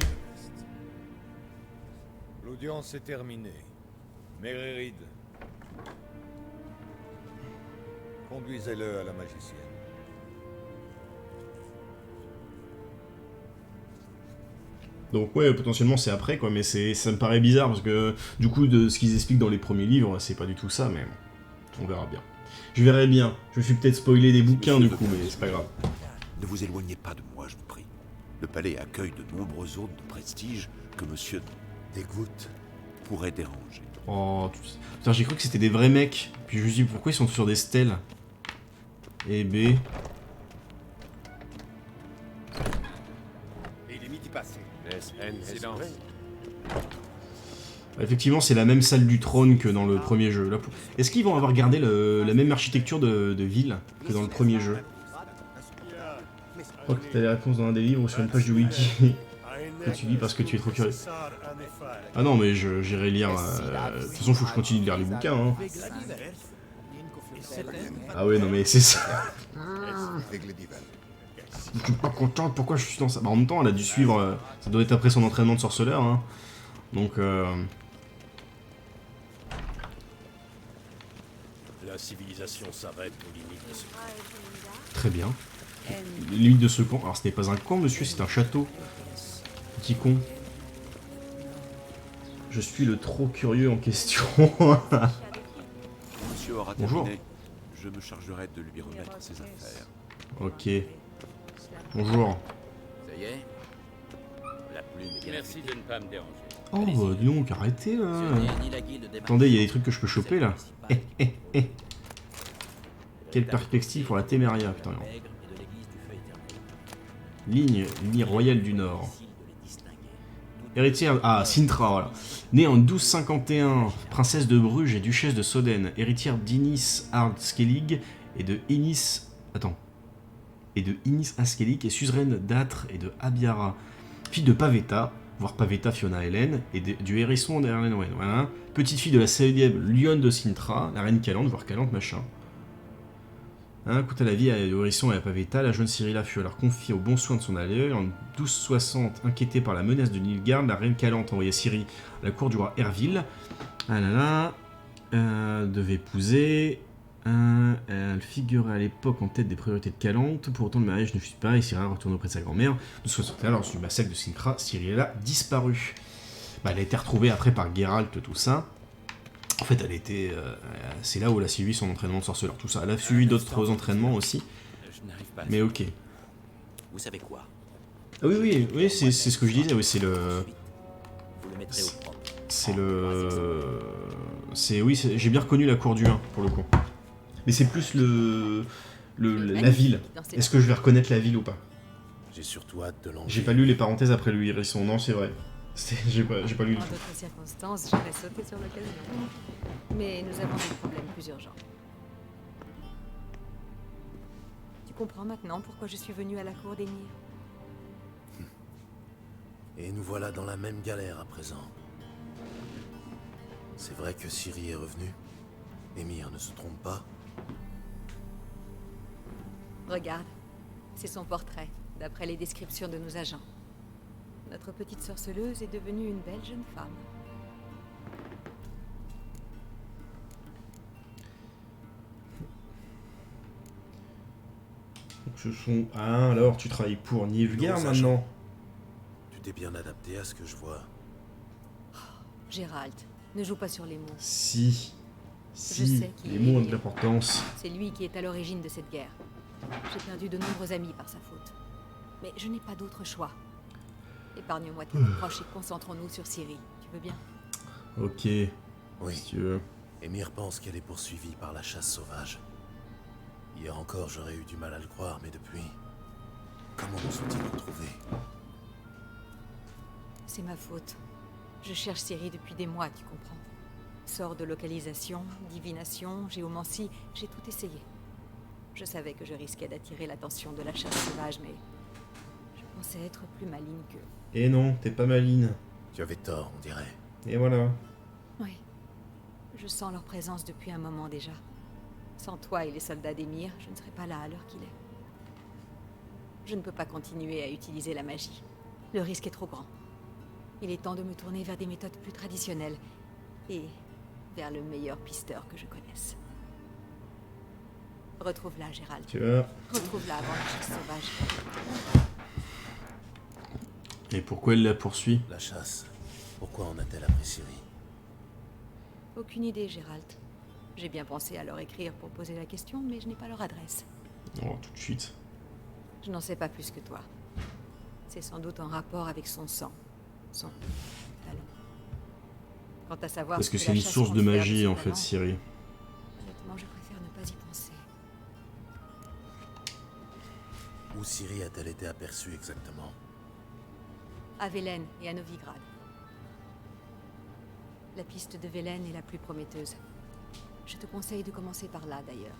L'audience est terminée. Méririd, conduisez-le à la magicienne. Donc ouais, potentiellement c'est après quoi, mais ça me paraît bizarre parce que du coup de ce qu'ils expliquent dans les premiers livres, c'est pas du tout ça, mais on verra bien. Je verrai bien. Je me suis peut-être spoilé des bouquins du coup, mais c'est pas grave. Ne vous éloignez pas de moi, je vous prie. Le palais accueille de nombreux hôtes de prestige que monsieur Dégoûte pourrait déranger. Oh putain, j'ai cru que c'était des vrais mecs. Puis je me suis dit pourquoi ils sont sur des stèles. Et B. Effectivement, c'est la même salle du trône que dans le premier jeu. Est-ce qu'ils vont avoir gardé la même architecture de ville que dans le premier jeu? Je crois que t'as les réponses dans un des livres ou sur une page du wiki. Que tu lis parce que tu es trop curieux. Ah non, mais j'irai lire... De toute façon, faut que je continue de lire les bouquins. Hein. Ah ouais, non mais c'est ça. Je suis pas contente, pourquoi je suis dans ça? Bah, en même temps, elle a dû suivre... ça doit être après son entraînement de sorceleur. Hein. Donc... La civilisation s'arrête aux limites de ce camp. Très bien. Les limites de ce camp. Alors, ce n'est pas un camp, monsieur, c'est un château. Petit con. Je suis le trop curieux en question. Monsieur aura Bonjour. terminé. Je me chargerai de lui remettre ses affaires. Ok. Bonjour. Ça y est? La plume est bien Merci de ne pas me déranger. Oh, bah, dis donc, arrêtez là. Ce n'est ni la guilde des Attendez, il y a des trucs que je peux choper là. Quelle perspective pour la Téméria, putain. Ligne royale du Nord. Héritière... Ah, Sintra, voilà. Née en 1251, princesse de Bruges et duchesse de Soden, héritière d'Inis Ardskellig et de Inis... Attends. Et de Inis Askellig et suzeraine d'Atre et de Abiara. Fille de Pavetta, voire Pavetta Fiona Hélène, et du hérisson d'Erlenwen. Voilà. Petite fille de la célèbre Lionne de Sintra, la reine Calante, voire Calante machin. Hein, quant à la vie à Hérisson et à Pavetta, la jeune Cyrilla fut alors confiée aux bons soins de son aïeul. En 1260, inquiétée par la menace de Nilfgaard, la reine Calante envoya Ciri à la cour du roi Herville. Ah là là, devait épouser. Elle figurait à l'époque en tête des priorités de Calante. Pour autant, le mariage ne fut pas et Cyrilla retourna auprès de sa grand-mère. 1261, lors du massacre de Sintra, Cyrilla disparut. Bah, elle a été retrouvée après par Geralt, tout ça. En fait, elle était... c'est là où elle a suivi son entraînement de sorceleur, tout ça. Elle a suivi d'autres entraînements aussi. Mais ok. Vous savez quoi? Ah oui, c'est ce que je disais, oui, c'est le... Vous le mettrez au propre. C'est le... Oui, j'ai bien reconnu la cour du 1, pour le coup. Mais c'est plus la ville. Est-ce que je vais reconnaître la ville ou pas? J'ai surtout hâte de l'enlever. J'ai pas lu les parenthèses après le hérisson, non, c'est vrai. J'ai pas lu du En tout. d'autres circonstances, j'aurais sauté sur l'occasion. Mais nous avons des problèmes plus urgents. Tu comprends maintenant pourquoi je suis venue à la cour d'Emir? Et nous voilà dans la même galère à présent. C'est vrai que Ciri est revenue. Emir ne se trompe pas. Regarde, c'est son portrait, d'après les descriptions de nos agents. Notre petite sorceleuse est devenue une belle jeune femme. Donc ce sont... Ah, alors, tu travailles pour Nilfgaard maintenant? Tu t'es bien adapté à ce que je vois. Gérald, ne joue pas sur les mots. Si, sais qu'il les mots ont est- de l'importance. C'est lui qui est à l'origine de cette guerre. J'ai perdu de nombreux amis par sa faute. Mais je n'ai pas d'autre choix. Épargne-moi tes reproches et concentrons-nous sur Ciri. Tu veux bien? Ok, Oui. si tu veux. Emir pense qu'elle est poursuivie par la chasse sauvage. Hier encore, j'aurais eu du mal à le croire, mais depuis... Comment nous sont-ils retrouvés? C'est ma faute. Je cherche Ciri depuis des mois, tu comprends. Sort de localisation, divination, géomancie, j'ai tout essayé. Je savais que je risquais d'attirer l'attention de la chasse sauvage, mais je pensais être plus maligne qu'eux. Et non, t'es pas maline. Tu avais tort, on dirait. Et voilà. Oui. Je sens leur présence depuis un moment déjà. Sans toi et les soldats d'Emir, je ne serais pas là à l'heure qu'il est. Je ne peux pas continuer à utiliser la magie. Le risque est trop grand. Il est temps de me tourner vers des méthodes plus traditionnelles et vers le meilleur pisteur que je connaisse. Retrouve-la, Gérald. Tu vois. Retrouve-la avant la chasse sauvage. Et pourquoi elle la poursuit? La chasse. Pourquoi en a-t-elle appris Ciri? Aucune idée, Gérald. J'ai bien pensé à leur écrire pour poser la question, mais je n'ai pas leur adresse. Oh, tout de suite. Je n'en sais pas plus que toi. C'est sans doute en rapport avec son sang, son talent. Quant à savoir Parce ce que la c'est une chasse source de compte faire magie son en fait, talent, Ciri. honnêtement, je préfère ne pas y penser. Où Ciri a-t-elle été aperçue exactement? À Velen et à Novigrad. La piste de Velen est la plus prometteuse. Je te conseille de commencer par là, d'ailleurs.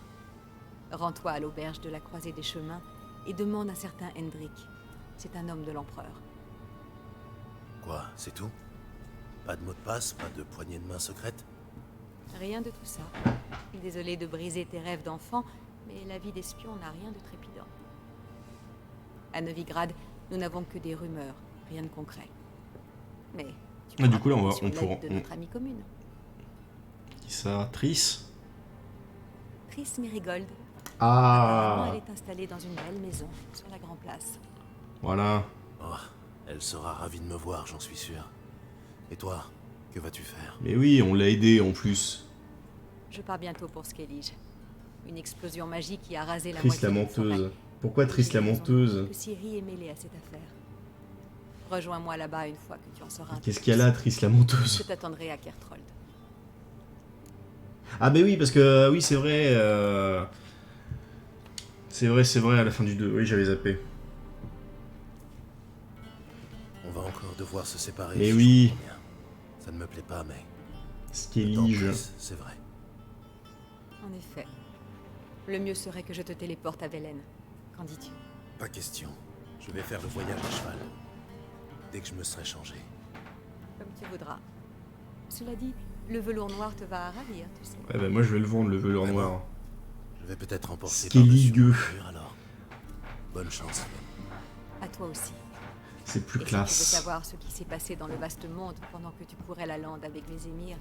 Rends-toi à l'auberge de la Croisée des Chemins et demande un certain Hendrik. C'est un homme de l'empereur. Quoi, c'est tout? Pas de mot de passe, pas de poignée de main secrète? Rien de tout ça. Désolé de briser tes rêves d'enfant, mais la vie d'espion n'a rien de trépidant. À Novigrad, nous n'avons que des rumeurs, rien de concret. Mais tu Ah, du coup, là, pourras compter on sur l'aide pourra- de notre amie commune. Qui ça? Triss? Triss Merigold. Ah. Apparemment, elle est installée dans une belle maison, sur la Grand Place. Voilà. Oh, elle sera ravie de me voir, j'en suis sûr. Et toi, que vas-tu faire? Mais oui, on l'a aidé en plus. Je pars bientôt pour Skellige. Une explosion magique qui a rasé la Triss moitié la d'une forêt. menteuse. Pourquoi Triss la J'ai raison menteuse? que Ciri est mêlée à cette affaire. Rejoins-moi là-bas une fois que tu en sauras un peu Qu'est-ce qu'il y a là, Triss la monteuse? Je t'attendrai à Kertrold. Ah bah oui, parce que oui, c'est vrai. C'est vrai, à la fin du 2. Oui, j'avais zappé. On va encore devoir se séparer. Mais si oui. je comprends bien. Ça ne me plaît pas, mais... Skellige. C'est vrai. En effet. Le mieux serait que je te téléporte à Velen. Qu'en dis-tu? Pas question. Je vais faire le voyage à cheval. Dès que je me serai changé. Comme tu voudras. Cela dit, le velours noir te va à ravir, tu sais. Ouais, bah moi je vais le vendre, le velours noir. Je vais peut-être remporter Skellige. alors. Bonne chance. À toi aussi. C'est plus Et classe. Si tu veux savoir ce qui s'est passé dans le vaste monde pendant que tu courais la lande avec les émirs,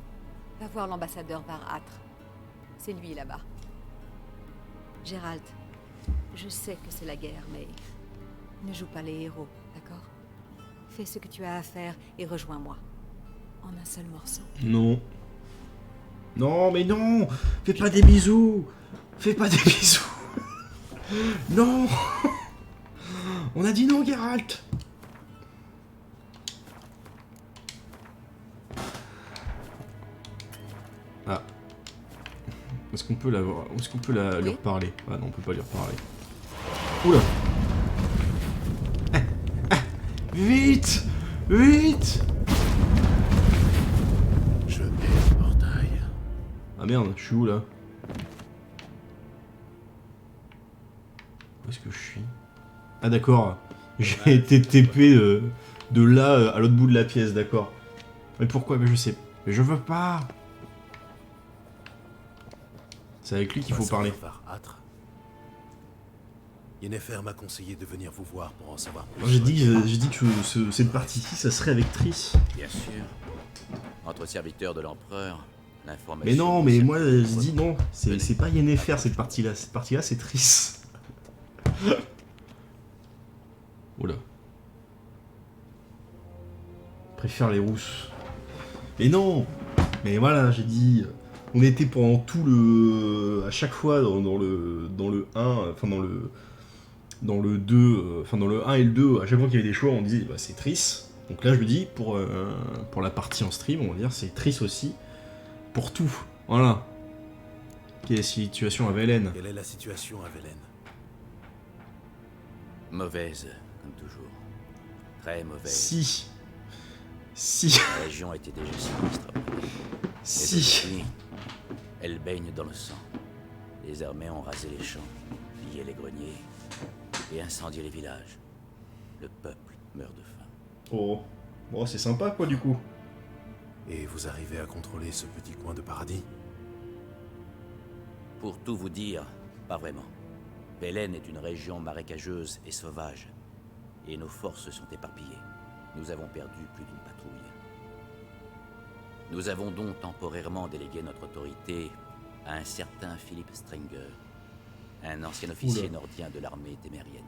va voir l'ambassadeur Var-Atre. C'est lui là-bas. Gérald, je sais que c'est la guerre, mais ne joue pas les héros, d'accord? Fais ce que tu as à faire et rejoins-moi. En un seul morceau. Non. Non, mais non! Fais pas des bisous! Fais pas des bisous! Non! On a dit non, Geralt! Ah. Est-ce qu'on peut la voir? Est-ce qu'on peut lui reparler? Ah non, on peut pas lui reparler. Oula! Vite! Vite! Je hais le portail. Ah merde, je suis où là? Où est-ce que je suis? Ah d'accord, j'ai été TP de là à l'autre bout de la pièce, d'accord. Mais pourquoi? Mais je sais. Mais je veux pas! C'est avec lui qu'il faut parler. Yennefer m'a conseillé de venir vous voir pour en savoir plus. J'ai dit que cette partie-ci, ça serait avec Triss. Bien sûr. Entre serviteurs de l'empereur, l'information... Mais non, mais moi je dis non, c'est pas Yennefer cette partie-là. Cette partie-là, c'est Triss. Oula. Je préfère les rousses. Mais non! Mais voilà, j'ai dit... On était pendant tout le... À chaque fois dans le 1, enfin dans le 2, enfin dans le 1 et le 2, à chaque fois qu'il y avait des choix, on disait bah, c'est Triss. Donc là je me dis, pour la partie en stream, on va dire c'est Triss aussi. Pour tout. Voilà. Quelle est la situation à Velen? Quelle est la situation à Velen? Mauvaise, comme toujours. Très mauvaise. Si. La région était déjà sinistre. Si. Depuis, elle baigne dans le sang. Les armées ont rasé les champs, pillé les greniers et incendié les villages. Le peuple meurt de faim. Oh. Bon, c'est sympa quoi du coup. Et vous arrivez à contrôler ce petit coin de paradis? Pour tout vous dire, pas vraiment. Velen est une région marécageuse et sauvage. Et nos forces sont éparpillées. Nous avons perdu plus d'une patrouille. Nous avons donc temporairement délégué notre autorité à un certain Philippe Strenger, un ancien officier nordien de l'armée témérienne.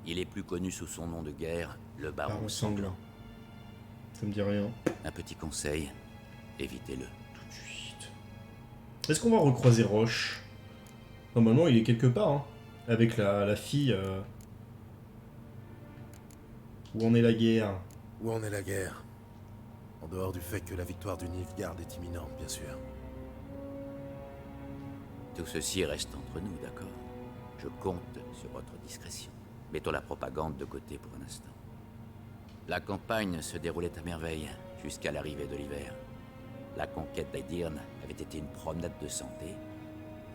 Il est plus connu sous son nom de guerre, le Baron Sanglant. Ça me dit rien. Un petit conseil, évitez-le. Tout de suite. Est-ce qu'on va recroiser Roche? Normalement, il est quelque part, hein, avec la fille. Où en est la guerre? Où en est la guerre? En dehors du fait que la victoire du Nilfgaard est imminente, bien sûr. Tout ceci reste entre nous, d'accord? Je compte sur votre discrétion. Mettons la propagande de côté pour un instant. La campagne se déroulait à merveille jusqu'à l'arrivée de l'hiver. La conquête d'Aedirn avait été une promenade de santé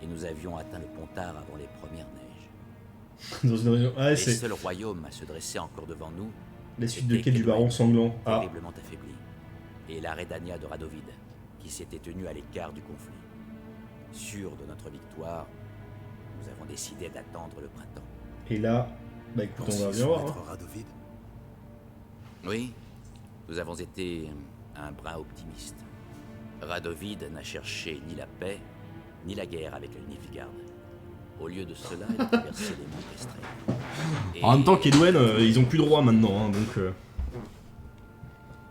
et nous avions atteint le Pontard avant les premières neiges. Ah, les seuls royaumes à se dresser encore devant nous. La suite de quai du Baron Sanglant. Terriblement affaibli. Et la Redania de Radovid, qui s'était tenue à l'écart du conflit. Sûrs de notre victoire, nous avons décidé d'attendre le printemps. Et là, bah écoute, on va bien voir. Hein. Radovid? Oui, nous avons été un brin optimiste. Radovid n'a cherché ni la paix, ni la guerre avec le Nilfgaard. Au lieu de cela, il a traversé les monts Estrel. En même temps qu'Edwen, ils ont plus de roi maintenant, hein, donc...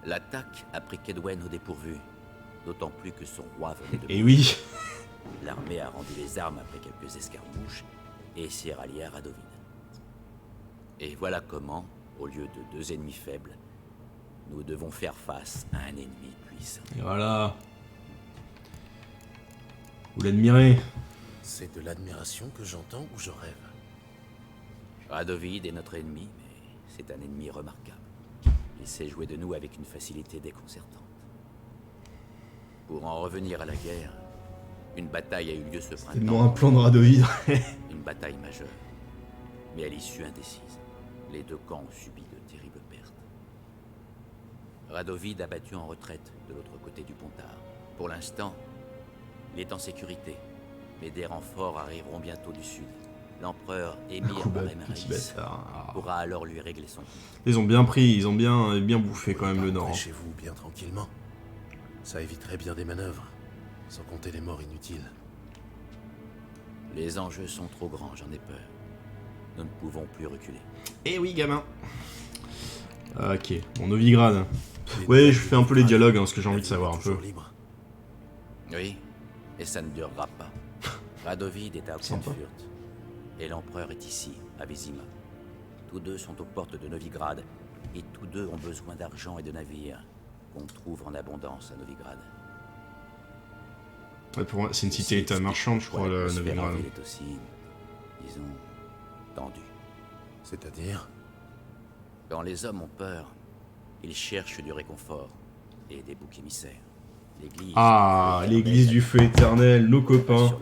L'attaque a pris Kaedwen au dépourvu, d'autant plus que son roi venait de... Et oui. L'armée a rendu les armes après quelques escarmouches et s'est ralliée à Radovid. Et voilà comment, au lieu de deux ennemis faibles, nous devons faire face à un ennemi puissant. Et voilà. Vous l'admirez. C'est de l'admiration que j'entends ou je rêve? Radovid est notre ennemi, mais c'est un ennemi remarquable. Il sait jouer de nous avec une facilité déconcertante. Pour en revenir à la guerre, une bataille a eu lieu ce printemps. Tellement un plan de Radovid. Une bataille majeure, mais à l'issue indécise. Les deux camps ont subi de terribles pertes. Radovid a battu en retraite de l'autre côté du Pontard. Pour l'instant, il est en sécurité, mais des renforts arriveront bientôt du sud. L'empereur Émir Arémaris pourra alors lui régler son compte. Ils ont bien pris, ils ont bien bouffé quand même le nord. Chez vous bien tranquillement. Ça éviterait bien des manœuvres, sans compter les morts inutiles. Les enjeux sont trop grands, j'en ai peur. Nous ne pouvons plus reculer. Eh oui, gamin. Ok, bon, Novigrad. Ouais, je fais un peu les dialogues, hein, parce que j'ai envie de savoir un peu. Oui, et ça ne durera pas. Radovid est à Oxenfurt, et l'empereur est ici, à Vizima. Tous deux sont aux portes de Novigrad, et tous deux ont besoin d'argent et de navires, qu'on trouve en abondance à Novigrad. Ouais, pour moi, c'est une cité-état marchande, je crois, le Novigrad. Il est aussi, disons, tendu. C'est-à-dire? Quand les hommes ont peur, ils cherchent du réconfort et des boucs émissaires. Ah, l'église du feu éternel, nos copains.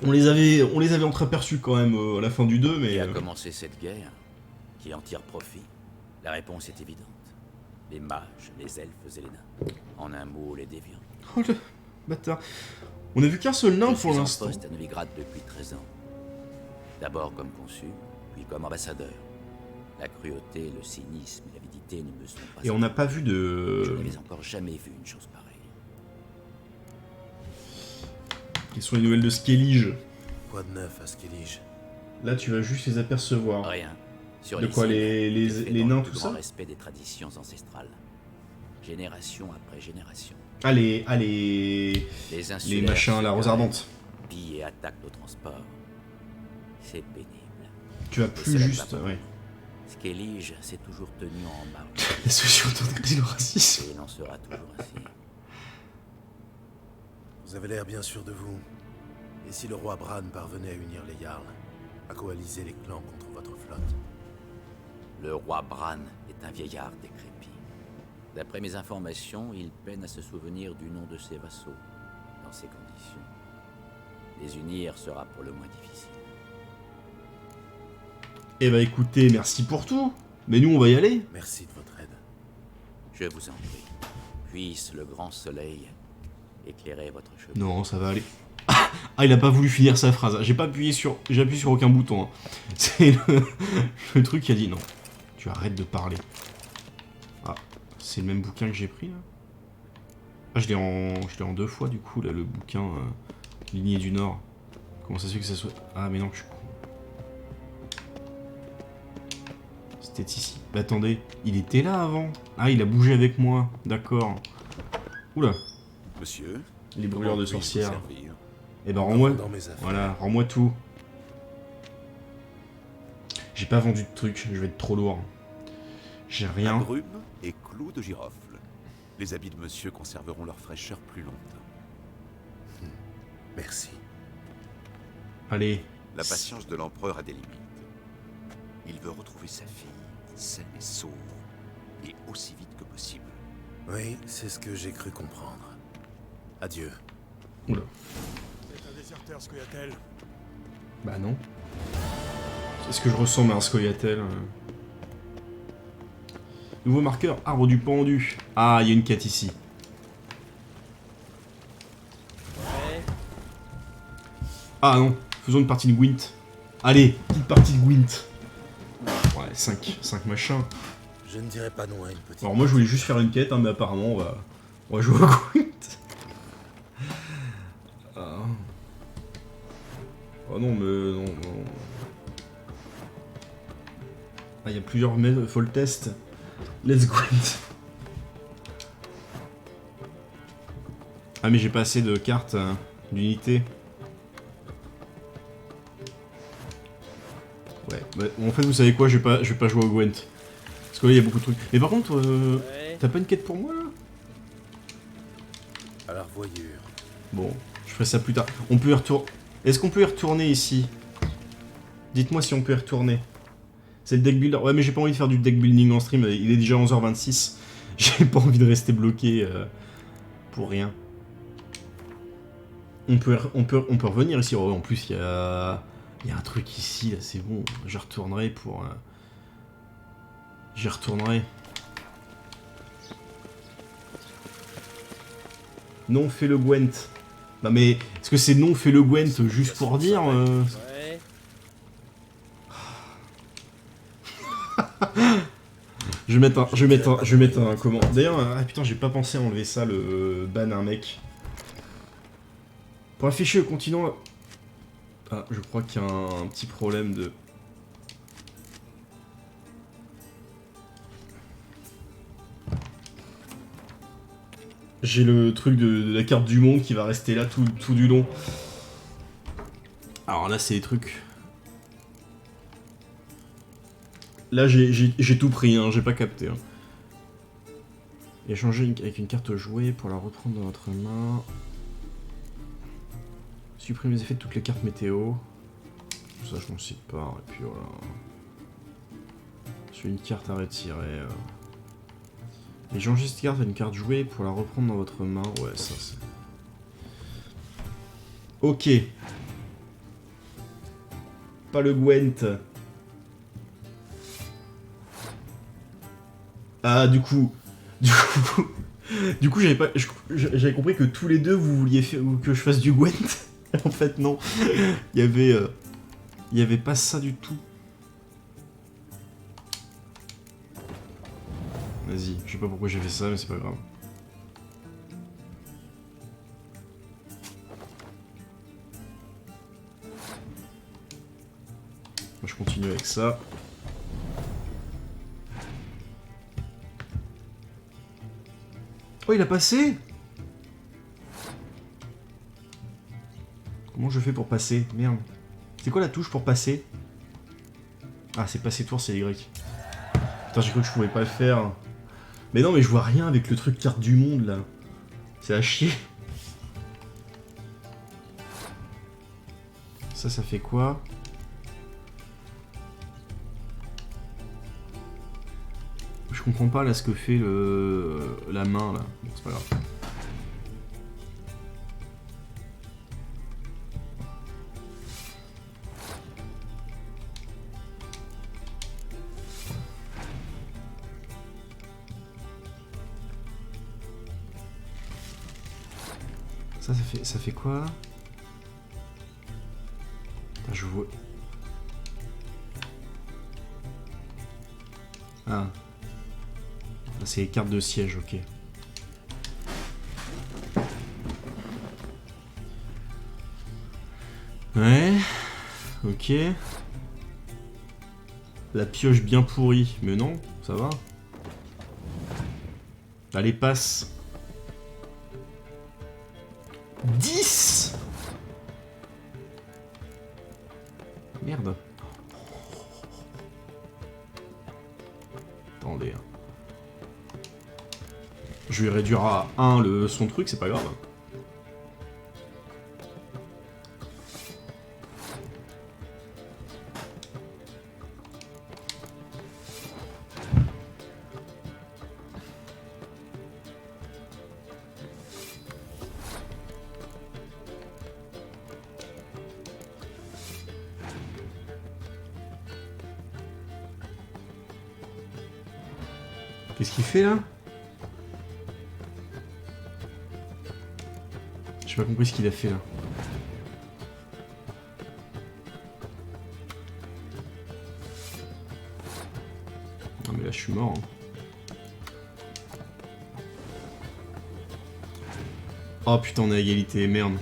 On les avait entreaperçus quand même à la fin du 2, mais... Qui a commencé cette guerre? Qui en tire profit? La réponse est évidente. Les mages, les elfes et les nains. En un mot, les déviants. Oh le bâtard. On a vu qu'un seul nain pour l'instant. Je suis en poste à Novigrad depuis 13 ans. D'abord comme consul, puis comme ambassadeur. La cruauté, le cynisme et l'avidité ne me sont pas... Et on n'a pas vu de... Je n'avais encore jamais vu une chose pareille. Quelles sont les nouvelles de Skellige? Quoi de neuf à Skellige? Là, tu vas juste les apercevoir. Rien. Sur de quoi, les nains, tout ça? Respect des traditions ancestrales. Génération après génération. Ah, les machins, la rose ardente. Pillent et attaquent nos transports. C'est pénible. Tu vas plus juste, ouais. Skellige s'est toujours tenu en marge. La solution de racisme. Et il en sera toujours ainsi. Vous avez l'air bien sûr de vous. Et si le roi Bran parvenait à unir les Jarls, à coaliser les clans contre votre flotte? Le roi Bran est un vieillard décrépit. D'après mes informations, il peine à se souvenir du nom de ses vassaux. Dans ces conditions, les unir sera pour le moins difficile. Eh bah écoutez, merci pour tout. Mais nous, on va y aller. Merci de votre aide. Je vous en prie. Puisse le grand soleil éclairer votre chemin. Non, ça va aller. Ah, il a pas voulu finir sa phrase. J'ai appuyé sur aucun bouton. Hein. C'est le truc qui a dit non. Tu arrêtes de parler. Ah, c'est le même bouquin que j'ai pris là. Ah, je l'ai en 2 fois du coup là, le bouquin Lignée du Nord. Comment ça se fait que ça soit... Ah mais non, je suis con. C'était ici. Bah, attendez, il était là avant. Ah, il a bougé avec moi. D'accord. Oula. Monsieur, les brûleurs de sorcières. servir? Eh ben rends-moi. Voilà, rends-moi tout. J'ai pas vendu de trucs, je vais être trop lourd. J'ai rien. Brume et clous de girofle. Les habits de monsieur conserveront leur fraîcheur plus longtemps. Merci. Allez. La patience de l'empereur a des limites. Il veut retrouver sa fille, saine et sauve, et aussi vite que possible. Oui, c'est ce que j'ai cru comprendre. Adieu. Oula. C'est un déserteur, Scoia'tael. Bah non. Est-ce que je ressemble à un Scoia'tael? Nouveau marqueur, arbre du pendu. Ah, il y a une quête ici. Ouais. Ah non, faisons une partie de Gwent. Allez, petite partie de Gwent. Ouais, 5 machins. Je ne dirais pas non à une petite... Alors moi je voulais juste faire une quête, hein, mais apparemment on va jouer au Gwent. Ah. Oh non, mais non. Ah, il y a plusieurs fall test. Let's Gwent. Ah mais j'ai pas assez de cartes d'unité. Ouais, bah, en fait vous savez quoi, je vais pas jouer au Gwent. Parce que là, il y a beaucoup de trucs. Mais par contre, t'as pas une quête pour moi, là? À la revoyure. Bon, je ferai ça plus tard. On peut y retourner... Est-ce qu'on peut y retourner ici? Dites-moi si on peut y retourner. C'est le deck builder. Ouais, mais j'ai pas envie de faire du deck building en stream. Il est déjà 11h26. J'ai pas envie de rester bloqué pour rien. On peut revenir ici. Oh, en plus, il y a un truc ici, là, c'est bon. Je retournerai pour... J'y retournerai. Non, fais le Gwent. Non mais, est-ce que c'est non, fais le Gwent juste pour dire Je vais mettre un comment. D'ailleurs, ah putain, j'ai pas pensé à enlever ça, le ban un mec. Pour afficher le continent... Ah, je crois qu'il y a un petit problème de... J'ai le truc de la carte du monde qui va rester là tout du long. Alors là, c'est des trucs... Là, j'ai tout pris, hein, j'ai pas capté. Hein. Échanger avec une carte jouée pour la reprendre dans votre main. Supprime les effets de toutes les cartes météo. Ça, je m'en cite pas. Et puis voilà. Sur une carte à retirer. Échanger cette carte à une carte jouée pour la reprendre dans votre main. Ouais, ça c'est... Ok. Pas le Gwent. Ah, du coup, j'avais compris que tous les deux vous vouliez que je fasse du Gwent. En fait, non. Il y avait pas ça du tout. Vas-y, je sais pas pourquoi j'ai fait ça, mais c'est pas grave. Moi, je continue avec ça. Oh, il a passé? Comment je fais pour passer? Merde. C'est quoi la touche pour passer? Ah, c'est passer tour, c'est Y. Putain, j'ai cru que je pouvais pas le faire. Mais non, mais je vois rien avec le truc carte du monde, là. C'est à chier. Ça fait quoi? Je comprends pas là ce que fait la main là. Bon, c'est pas grave. Ça fait quoi? Putain, je vois. Ah. C'est les cartes de siège, ok. Ouais. Ok. La pioche bien pourrie. Mais non, ça va. Allez, passe. 10. Merde. Attendez. Je vais réduire à 1 son truc, c'est pas grave. Qu'est-ce qu'il fait là? J'ai pas compris ce qu'il a fait là. Non mais là je suis mort. Hein. Oh putain, on est à égalité, merde.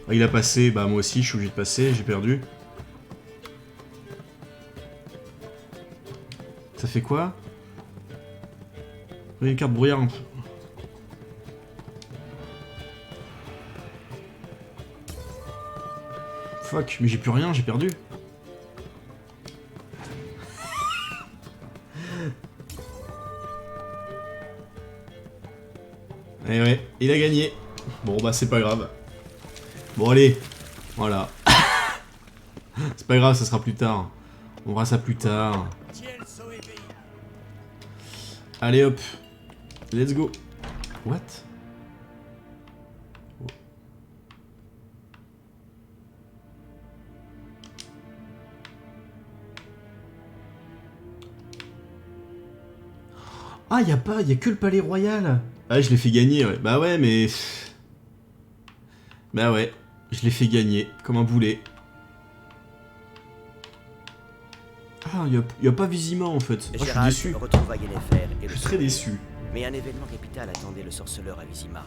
Ah, il a passé, bah moi aussi je suis obligé de passer, j'ai perdu. Ça fait quoi? Une carte brouillard. Fuck, mais j'ai plus rien, j'ai perdu. Et ouais, il a gagné. Bon bah c'est pas grave. Bon allez, voilà. C'est pas grave, ça sera plus tard. On verra ça plus tard. Allez hop. Let's go. What? Oh. Ah, y a que le palais royal. Ah, je l'ai fait gagner, ouais. Bah ouais, mais... Bah ouais, je l'ai fait gagner, comme un boulet. Ah, y a pas Vizima en fait. Ah, je suis déçu. Je suis très déçu. Mais un événement capital attendait le sorceleur à Vizima.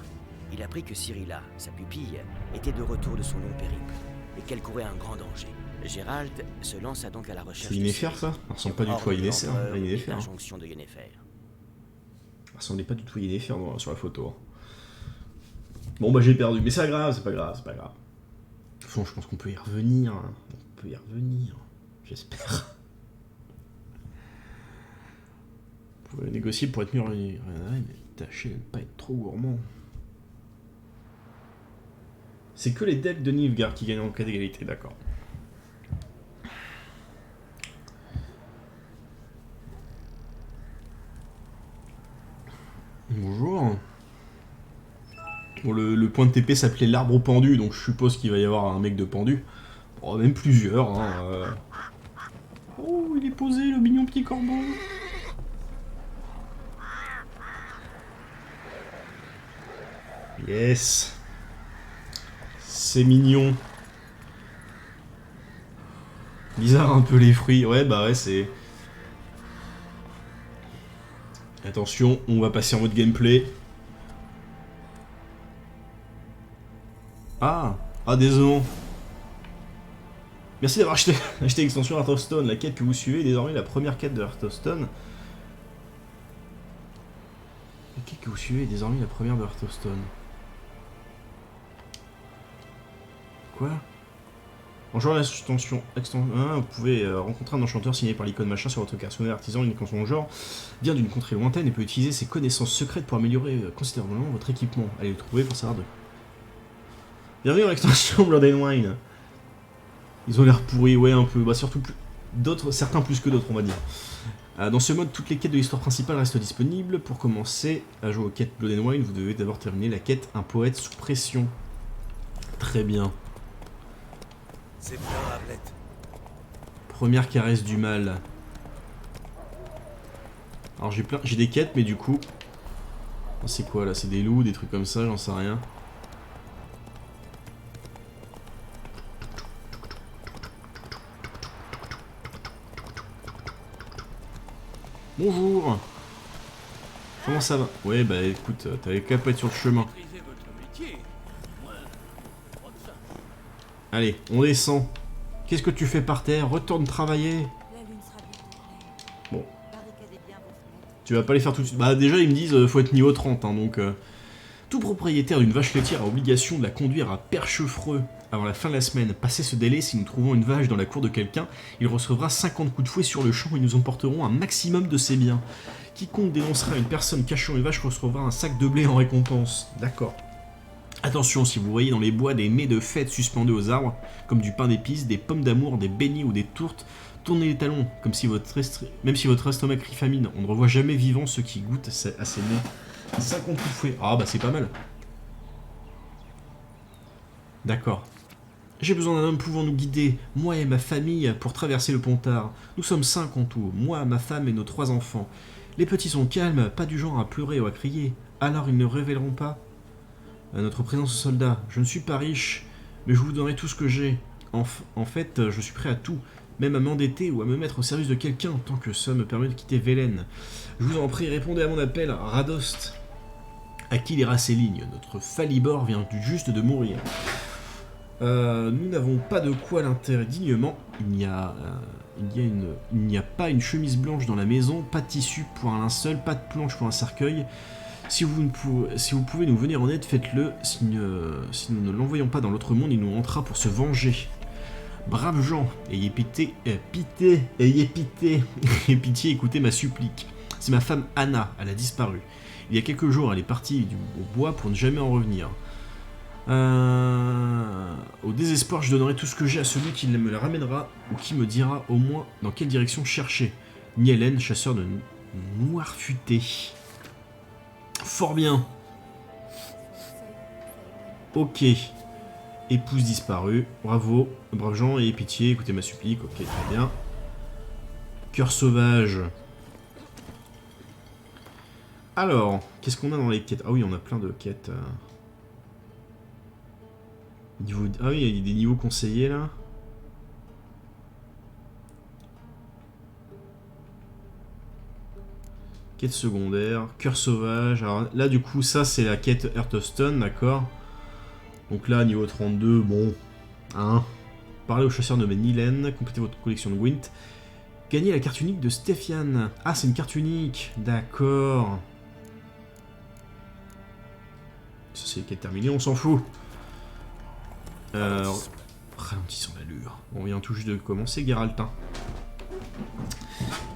Il apprit que Cyrilla, sa pupille, était de retour de son long périple et qu'elle courait un grand danger. Gérald se lança donc à la recherche. C'est Yennefer ça? Ça ressemble pas du tout à Yennefer. L'injonction de Yennefer. Ça ressemblait pas du tout à Yennefer sur la photo. Bon bah j'ai perdu, mais c'est pas grave, c'est pas grave, c'est pas grave. De toute façon, je pense qu'on peut y revenir. On peut y revenir. J'espère. Vous pouvez négocier pour être mieux revenu. Mais tâchez de ne pas être trop gourmand. C'est que les decks de Nilfgaard qui gagnent en cas d'égalité, d'accord. Bonjour. Bon, le point de TP s'appelait l'arbre pendu, donc je suppose qu'il va y avoir un mec de pendu. Oh, même plusieurs. Hein, Oh, il est posé, le mignon petit corbeau. Yes. C'est mignon. Bizarre un peu les fruits. Ouais, bah ouais, c'est... Attention, on va passer en mode gameplay. Ah, désolé. Merci d'avoir acheté l'extension Hearthstone. La quête que vous suivez est désormais la première quête de Hearthstone. La quête que vous suivez est désormais la première de Hearthstone. Quoi? En jouant à l'extension vous pouvez rencontrer un enchanteur signé par l'icône machin sur votre carte. Si vous êtes artisan, unique en son genre, vient d'une contrée lointaine et peut utiliser ses connaissances secrètes pour améliorer considérablement votre équipement. Allez le trouver pour savoir de... Bienvenue dans l'extension Blood and Wine. Ils ont l'air pourris, ouais, un peu. Bah, surtout certains plus que d'autres, on va dire. Dans ce mode, toutes les quêtes de l'histoire principale restent disponibles. Pour commencer à jouer aux quêtes Blood and Wine, vous devez d'abord terminer la quête Un poète sous pression. Très bien. C'est bien, Arlette. Première caresse du mal. Alors j'ai des quêtes, mais du coup... C'est quoi là? C'est des loups, des trucs comme ça, j'en sais rien. Bonjour. Comment ça va? Ouais bah écoute, t'avais qu'à pas être sur le chemin. Allez, on descend. Qu'est-ce que tu fais par terre? Retourne travailler. Bon. Tu vas pas les faire tout de suite. Bah déjà ils me disent faut être niveau 30 hein, donc... Tout propriétaire d'une vache laitière a obligation de la conduire à Perchefreux avant la fin de la semaine. Passé ce délai, si nous trouvons une vache dans la cour de quelqu'un, il recevra 50 coups de fouet sur le champ et nous emporterons un maximum de ses biens. Quiconque dénoncera une personne cachant une vache recevra un sac de blé en récompense. D'accord. Attention, si vous voyez dans les bois des mets de fête suspendus aux arbres, comme du pain d'épices, des pommes d'amour, des beignets ou des tourtes, tournez les talons, comme si même si votre estomac crie famine. On ne revoit jamais vivant ceux qui goûtent à ces mets. 50 coups de fouet. Ah bah c'est pas mal. D'accord. J'ai besoin d'un homme pouvant nous guider, moi et ma famille, pour traverser le Pontard. Nous sommes 5 en tout, moi, ma femme et nos 3 enfants. Les petits sont calmes, pas du genre à pleurer ou à crier. Alors ils ne révéleront pas notre présence aux soldats. Je ne suis pas riche, mais je vous donnerai tout ce que j'ai. En fait, je suis prêt à tout, même à m'endetter ou à me mettre au service de quelqu'un, tant que ça me permet de quitter Velen. Je vous en prie, répondez à mon appel, Radost. À qui lira ces lignes? Notre Falibor vient juste de mourir. Nous n'avons pas de quoi l'enterrer dignement. Il n'y a pas une chemise blanche dans la maison, pas de tissu pour un linceul, pas de planche pour un cercueil. Si vous pouvez nous venir en aide, faites-le. Si nous ne l'envoyons pas dans l'autre monde, il nous hantera pour se venger. Braves gens, ayez pitié, ayez pitié, écoutez ma supplique. C'est ma femme Anna, elle a disparu. Il y a quelques jours, elle est partie au bois pour ne jamais en revenir. Au désespoir, je donnerai tout ce que j'ai à celui qui me la ramènera ou qui me dira au moins dans quelle direction chercher. Nielen, chasseur de noir futé. Fort bien. Ok. Épouse disparue. Bravo. Braves gens, ayez pitié, écoutez ma supplique. Ok, très bien. Cœur sauvage. Alors, qu'est-ce qu'on a dans les quêtes? Ah oui, on a plein de quêtes. Niveau... Ah oui, il y a des niveaux conseillés là. Quête secondaire, cœur sauvage. Alors là, du coup, ça c'est la quête Hearthstone, d'accord. Donc là, niveau 32, bon. Hein. Parlez au chasseur nommé Nilen, complétez votre collection de Gwent. Gagnez la carte unique de Stéphiane. Ah, c'est une carte unique, d'accord. Ça, c'est les quêtes terminées, on s'en fout. Ralentissons l'allure. On vient tout juste de commencer, Geralt. Hein.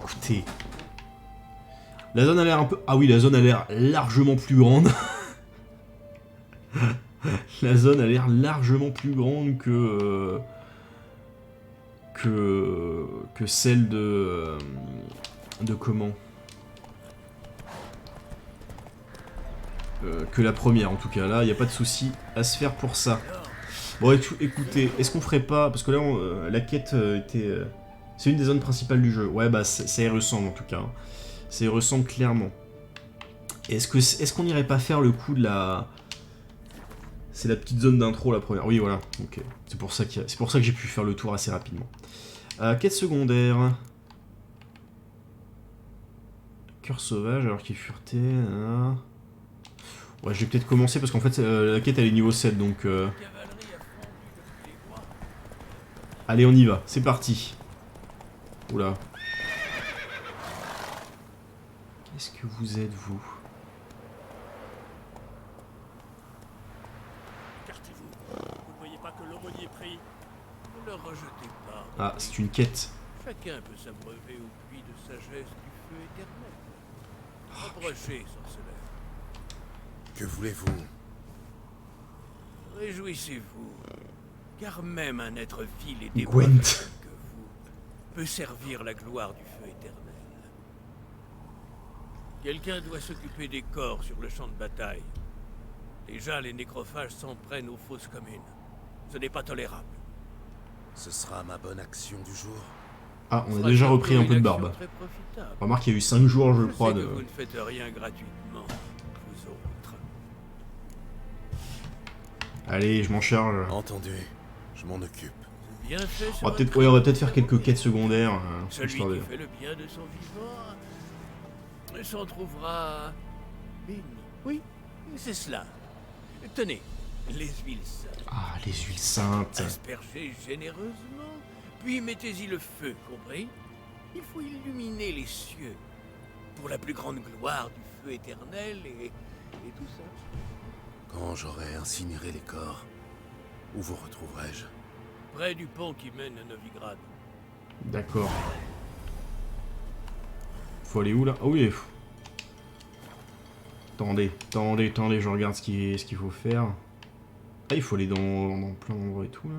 Écoutez. La zone a l'air un peu... Ah oui, la zone a l'air largement plus grande. La zone a l'air largement plus grande que celle de comment que la première en tout cas. Là, il n'y a pas de souci à se faire pour ça. Bon, écoutez, est-ce qu'on ferait pas... Parce que là, la quête était... c'est une des zones principales du jeu. Ouais, bah, ça y ressemble en tout cas. Hein. Ça y ressemble clairement. Est-ce qu'on irait pas faire le coup de la... C'est la petite zone d'intro, la première. Oui, voilà. Ok. C'est pour ça que j'ai pu faire le tour assez rapidement. Quête secondaire. Cœur sauvage, alors qu'il est fureté. Ouais, je vais peut-être commencer parce qu'en fait, la quête elle est niveau 7, donc... Allez, on y va. C'est parti. Oula. Qu'est-ce que vous êtes, vous? Écartez-vous. Vous ne voyez pas que l'aumônier prie? Ne le rejetez pas. Ah, c'est une quête. Chacun peut s'abreuver au puits de sagesse du feu éternel. Approchez, sorceleur. Que voulez-vous? Réjouissez-vous, car même un être vil et dépravé Gwent que vous peut servir la gloire du feu éternel. Quelqu'un doit s'occuper des corps sur le champ de bataille. Déjà, les nécrophages s'en prennent aux fosses communes. Ce n'est pas tolérable. Ce sera ma bonne action du jour. Ah, on a déjà repris un peu de barbe. Remarque qu'il y a eu 5 jours, je crois, de... Vous ne faites rien gratuitement, vous autres. Allez, je m'en charge. Entendu, je m'en occupe. Bien fait, On va peut-être faire quelques quêtes secondaires. Celui qui fait le bien de son vivant s'en trouvera une. Oui, c'est cela. Tenez, les huiles saintes. Ah, les huiles saintes. Aspergez généreusement, puis mettez-y le feu, compris? Il faut illuminer les cieux pour la plus grande gloire du feu éternel et tout ça. Quand j'aurai incinéré les corps, où vous retrouverai-je? Près du pont qui mène à Novigrad. D'accord. Faut aller où là? Ah oui. Attendez, je regarde ce qu'il faut faire. Ah, il faut aller dans plein d'endroits et tout là.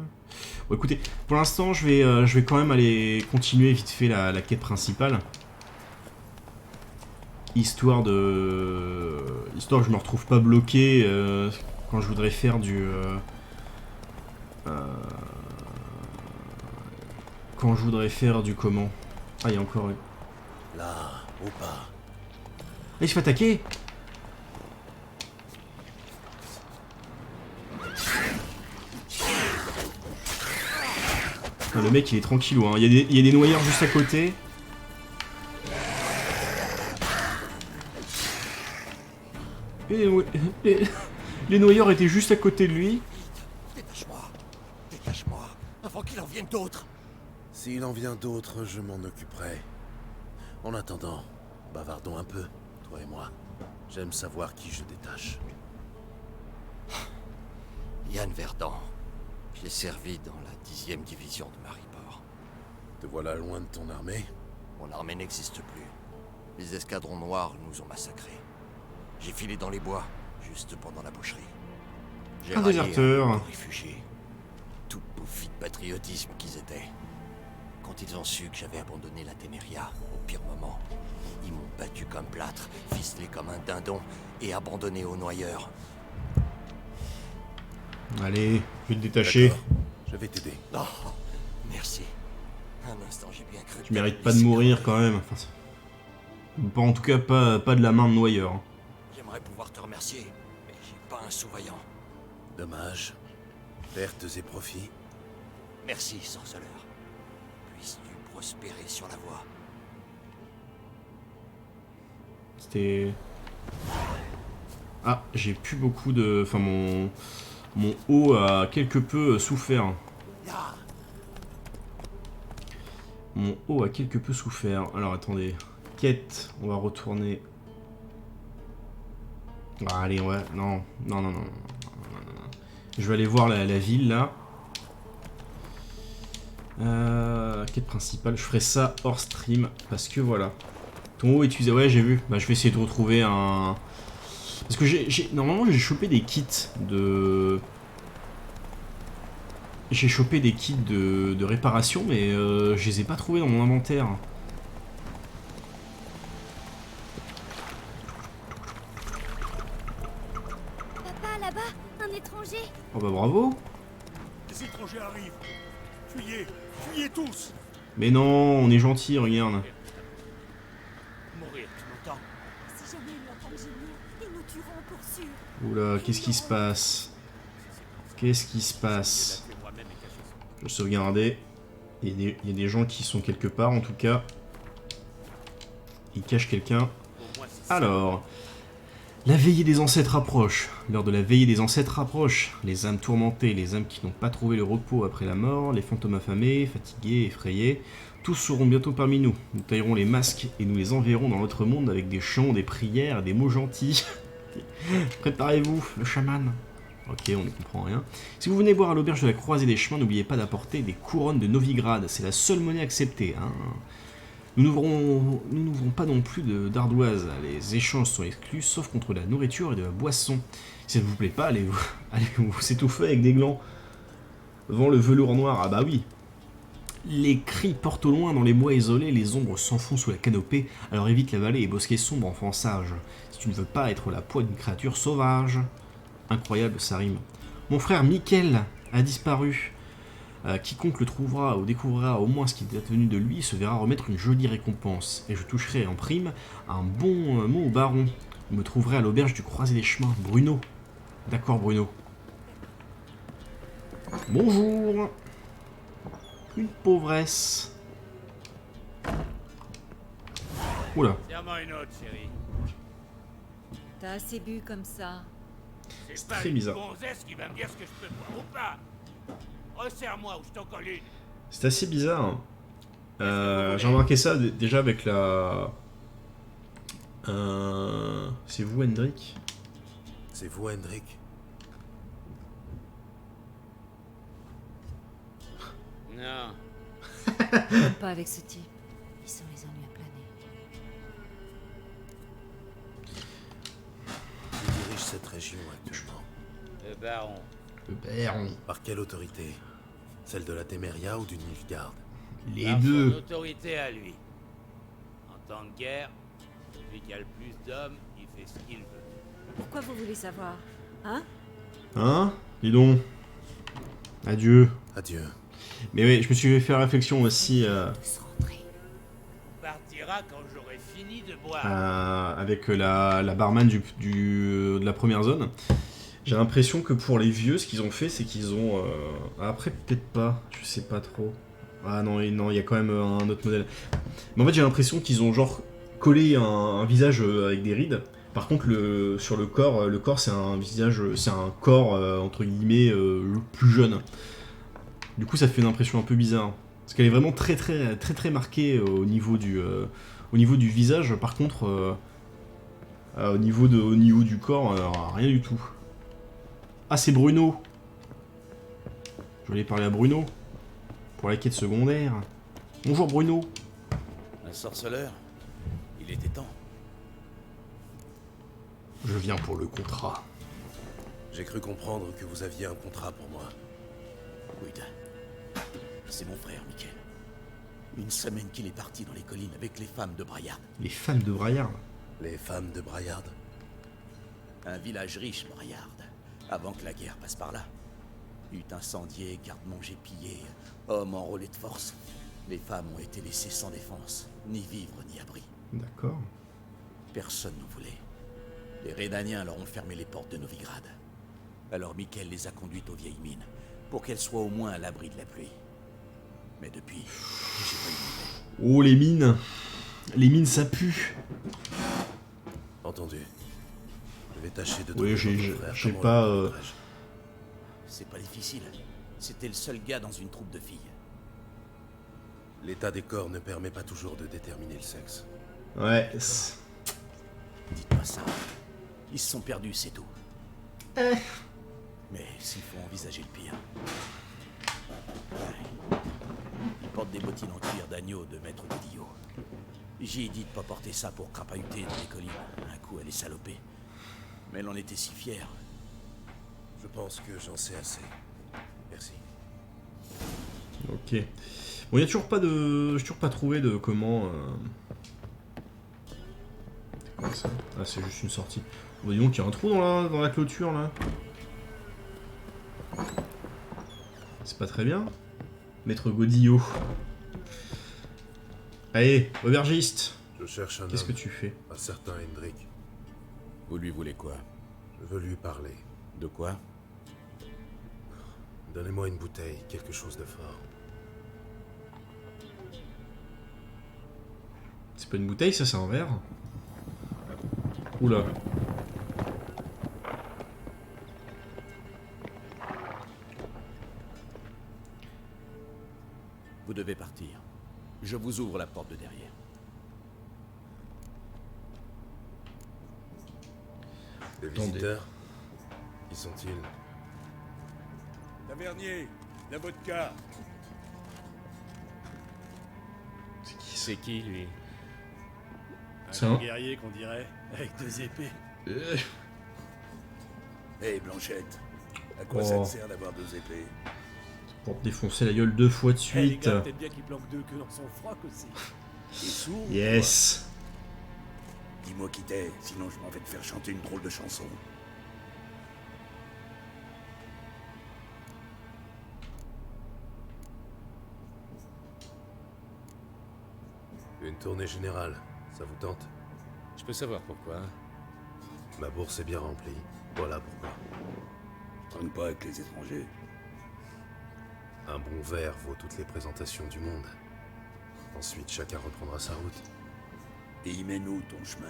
Bon, écoutez, pour l'instant, je vais quand même aller continuer vite fait la quête principale. Histoire que je me retrouve pas bloqué quand je voudrais faire du... quand je voudrais faire du comment? Ah, il y a encore... Là, au pas. Ah, il se fait attaquer. Ah, le mec il est tranquillou, hein. Il y a des noyeurs juste à côté. Et les noyeurs étaient juste à côté de lui. Dépêche-moi, avant qu'il en vienne d'autres. S'il en vient d'autres, je m'en occuperai. En attendant, bavardons un peu, toi et moi. J'aime savoir qui je détache. Yann Verdant. J'ai servi dans la 10e division de Maripor. Te voilà loin de ton armée? Mon armée n'existe plus. Les escadrons noirs nous ont massacrés. J'ai filé dans les bois, juste pendant la boucherie. J'ai Un rallié déserteur. un groupe de réfugiés. Tout bouffis de patriotisme qu'ils étaient. Quand ils ont su que j'avais abandonné la Téméria, au pire moment, ils m'ont battu comme plâtre, ficelé comme un dindon et abandonné aux noyeurs. Allez, je vais te détacher. Je vais t'aider. Oh, merci. Un instant, j'ai bien cru. Tu mérites pas de mourir quand même. Enfin, pas, en tout cas, pas de la main de noyeur. J'aimerais pouvoir te remercier, mais j'ai pas un sous-vaillant. Dommage. Pertes et profits. Merci, sorceleur. Puisses-tu prospérer sur la voie. C'était... Ah, j'ai plus beaucoup de... Enfin, mon haut a quelque peu souffert. Mon haut a quelque peu souffert. Alors, attendez. Quête, on va retourner... Ah, allez, ouais, non. Je vais aller voir la ville, là. Quête principale, je ferai ça hors stream, parce que voilà. Ton haut est utilisé, ouais, j'ai vu. Bah, je vais essayer de retrouver un... Parce que normalement, j'ai chopé des kits de... J'ai chopé des kits de réparation, mais je les ai pas trouvés dans mon inventaire. Papa, là-bas, un étranger. Oh bah bravo. Les étrangers arrivent. Fuyez, fuyez tous. Mais non, on est gentil, regarde. Mourir, tu m'entends? Si jamais ils l'entendent gémir, ils nous tueront pour sûr. Oula, qu'est-ce qui se passe? Qu'est-ce qui se passe? Je vais sauvegarder. Il y a des gens qui sont quelque part, en tout cas. Ils cachent quelqu'un. Alors... La veillée des ancêtres approche. L'heure de la veillée des ancêtres approche. Les âmes tourmentées, les âmes qui n'ont pas trouvé le repos après la mort, les fantômes affamés, fatigués, effrayés, tous seront bientôt parmi nous. Nous taillerons les masques et nous les enverrons dans notre monde avec des chants, des prières et des mots gentils. Préparez-vous, le chaman. Ok, on ne comprend rien. Si vous venez boire à l'auberge de la Croisée des Chemins, n'oubliez pas d'apporter des couronnes de Novigrad. C'est la seule monnaie acceptée, hein. Nous n'ouvrons pas non plus d'ardoise. Les échanges sont exclus, sauf contre la nourriture et de la boisson. Si ça ne vous plaît pas, allez vous étouffer avec des glands. Devant le velours noir, ah bah oui. Les cris portent au loin dans les bois isolés, les ombres s'enfoncent sous la canopée, alors évite la vallée et bosquets sombres, enfant sage. Si tu ne veux pas être la proie d'une créature sauvage. Incroyable, ça rime. Mon frère Mickaël a disparu. Quiconque le trouvera ou découvrira au moins ce qui est advenu de lui se verra remettre une jolie récompense. Et je toucherai en prime un bon mot au baron. Vous me trouverez à l'auberge du Croisé des Chemins. Bruno. D'accord, Bruno. Bonjour. Une pauvresse. Oula. Serre-moi une autre, chérie. T'as assez bu comme ça. C'est très bizarre. Gonzesse qui va me dire ce que je peux boire ou pas. Resserre-moi ou je t'en colle une. C'est assez bizarre. J'ai remarqué ça déjà avec la... C'est vous, Hendrik? C'est vous, Hendrik? Non. Pas avec ce type. Ils sont les ennuis à planer. Qui dirige cette région actuellement? Le baron. Le baron. Par quelle autorité? Celle de la Téméria ou du Nilfgaard? Les Par deux. son autorité à lui. En temps de guerre, celui qui a le plus d'hommes, il fait ce qu'il veut. Pourquoi vous voulez savoir? Hein? Hein? Dis donc. Adieu. Adieu. Mais oui, je me suis fait réflexion aussi On partira quand j'aurai fini de boire. avec la barman de la première zone. J'ai l'impression que pour les vieux, ce qu'ils ont fait, c'est qu'ils ont... Après, peut-être pas, je sais pas trop. Ah non, il y a quand même un autre modèle. Mais en fait, j'ai l'impression qu'ils ont genre collé un visage avec des rides. Par contre, sur le corps c'est un visage, c'est un corps, entre guillemets, plus jeune. Du coup, ça fait une impression un peu bizarre. Parce qu'elle est vraiment très marquée au niveau du visage. Par contre, au niveau du corps, rien du tout. Ah, c'est Bruno. Je voulais parler à Bruno. Pour la quête secondaire. Bonjour Bruno. Un sorceleur? Il était temps. Je viens pour le contrat. J'ai cru comprendre que vous aviez un contrat pour moi. Wade, c'est mon frère, Michael. Une semaine qu'il est parti dans les collines avec les femmes de Briard. Les femmes de Briard? Les femmes de Briard? Un village riche, Briard, avant que la guerre passe par là. Hutte incendiée, garde-manger pillé, hommes enrôlés de force. Les femmes ont été laissées sans défense, ni vivre ni abri. D'accord. Personne n'en voulait. Les Rhédaniens leur ont fermé les portes de Novigrad. Alors Michael les a conduites aux vieilles mines, pour qu'elles soient au moins à l'abri de la pluie. Mais depuis, j'ai pas eu de nouvelles. Oh, les mines. Les mines, ça pue. Entendu. Je vais tâcher de... Oui, j'ai pas... C'est pas difficile. C'était le seul gars dans une troupe de filles. L'état des corps ne permet pas toujours de déterminer le sexe. Ouais. Dites-moi ça. Ils se sont perdus, c'est tout. Mais s'il faut envisager le pire... Ouais. Ils portent des bottines en cuir d'agneau de maître Godillot. J'ai dit de pas porter ça pour crapahuter dans les collines. Un coup, elle est salopée. Mais elle en était si fière. Je pense que j'en sais assez. Merci. Ok. Bon, y a toujours pas de... J'ai toujours pas trouvé de comment... C'est quoi ça? Ah, c'est juste une sortie. Bon, dis donc, il y a un trou dans la clôture, là. C'est pas très bien. Maître Godillot. Allez, aubergiste. Je cherche un Qu'est-ce que homme, tu fais? un certain Hendrik. Vous lui voulez quoi? Je veux lui parler. De quoi? Donnez-moi une bouteille, quelque chose de fort. C'est pas une bouteille, ça, c'est un verre. Oula. Vous devez partir. Je vous ouvre la porte de derrière. Des visiteurs? Qui sont-ils? Tavernier, la vodka. C'est qui, lui? Un guerrier qu'on dirait, avec 2 épées. Hé, Blanchette, à quoi ça te sert d'avoir 2 épées? Pour te défoncer la gueule 2 fois de Les suite. gars, peut-être bien qu'il planque 2 queues dans son froc aussi. T'es sourd? Yes. Dis-moi qui t'es, sinon je m'en vais te faire chanter une drôle de chanson. Une tournée générale, ça vous tente? Je peux savoir pourquoi. Ma bourse est bien remplie, voilà pourquoi. Je traîne pas avec les étrangers. Un bon verre vaut toutes les présentations du monde. Ensuite, chacun reprendra sa route. Et il mène où ton chemin?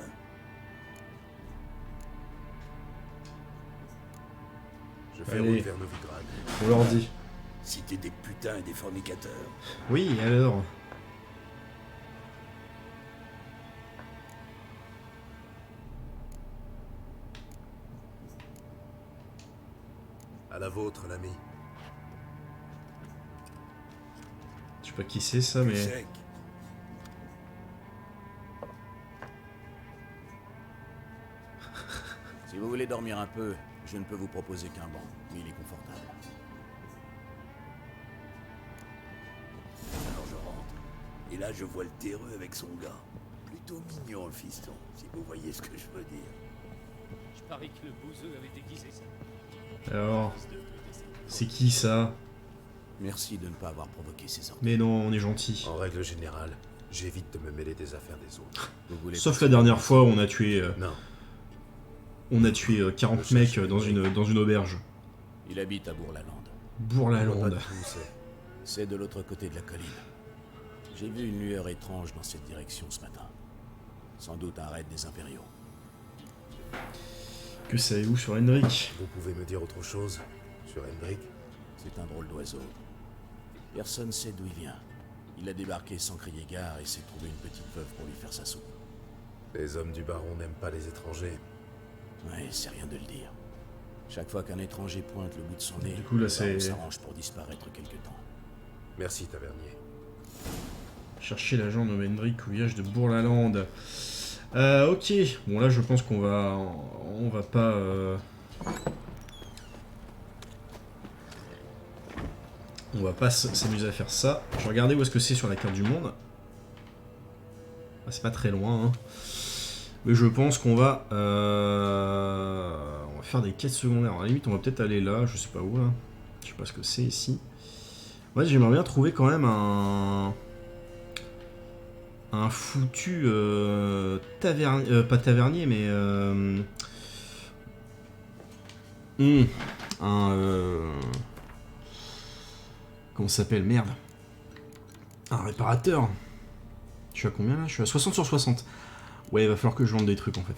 Je fais Allez. route vers Novigrad. On leur dit. Cité des putains et des fornicateurs. Oui, alors. À la vôtre, l'ami. Je sais pas qui c'est ça, mais... Sec. Si vous voulez dormir un peu, je ne peux vous proposer qu'un banc, mais il est confortable. Alors je rentre. Et là, je vois le terreux avec son gars. Plutôt mignon, le fiston, si vous voyez ce que je veux dire. Je parie que le bouseux avait déguisé ça. Alors... C'est qui ça? Merci de ne pas avoir provoqué ces ordres. Mais non, on est gentil. En règle générale, j'évite de me mêler des affaires des autres. Sauf la dernière fois où on a tué... Non. On a tué 40 mecs dans une auberge. Il habite à Bourg-la-Lande. Bourg-la-Lande. C'est de l'autre côté de la colline. J'ai vu une lueur étrange dans cette direction ce matin. Sans doute un raid des Impériaux. Que savez-vous sur Hendrik? Vous pouvez me dire autre chose sur Hendrik? C'est un drôle d'oiseau. Personne sait d'où il vient. Il a débarqué sans crier gare et s'est trouvé une petite veuve pour lui faire sa soupe. Les hommes du baron n'aiment pas les étrangers. Ouais, c'est rien de le dire. Chaque fois qu'un étranger pointe le bout de son nez, Du coup, là, le baron c'est- s'arrange pour disparaître quelque temps. Merci, tavernier. Chercher l'agent nommé Hendrik au village de Bourg-la-Lande. Ok. Bon là je pense qu'on va... On va pas... On va pas s'amuser à faire ça. Je vais regarder où est-ce que c'est sur la carte du monde. Ah, c'est pas très loin, hein. Mais je pense qu'on va... On va faire des quêtes secondaires. À la limite, on va peut-être aller là, je sais pas où, là. Je sais pas ce que c'est ici. Ouais, j'aimerais bien trouver quand même un foutu... tavernier... pas tavernier, mais... Comment ça s'appelle? Merde. Un réparateur. Je suis à combien là? Je suis à 60 sur 60. Ouais, il va falloir que je vende des trucs en fait.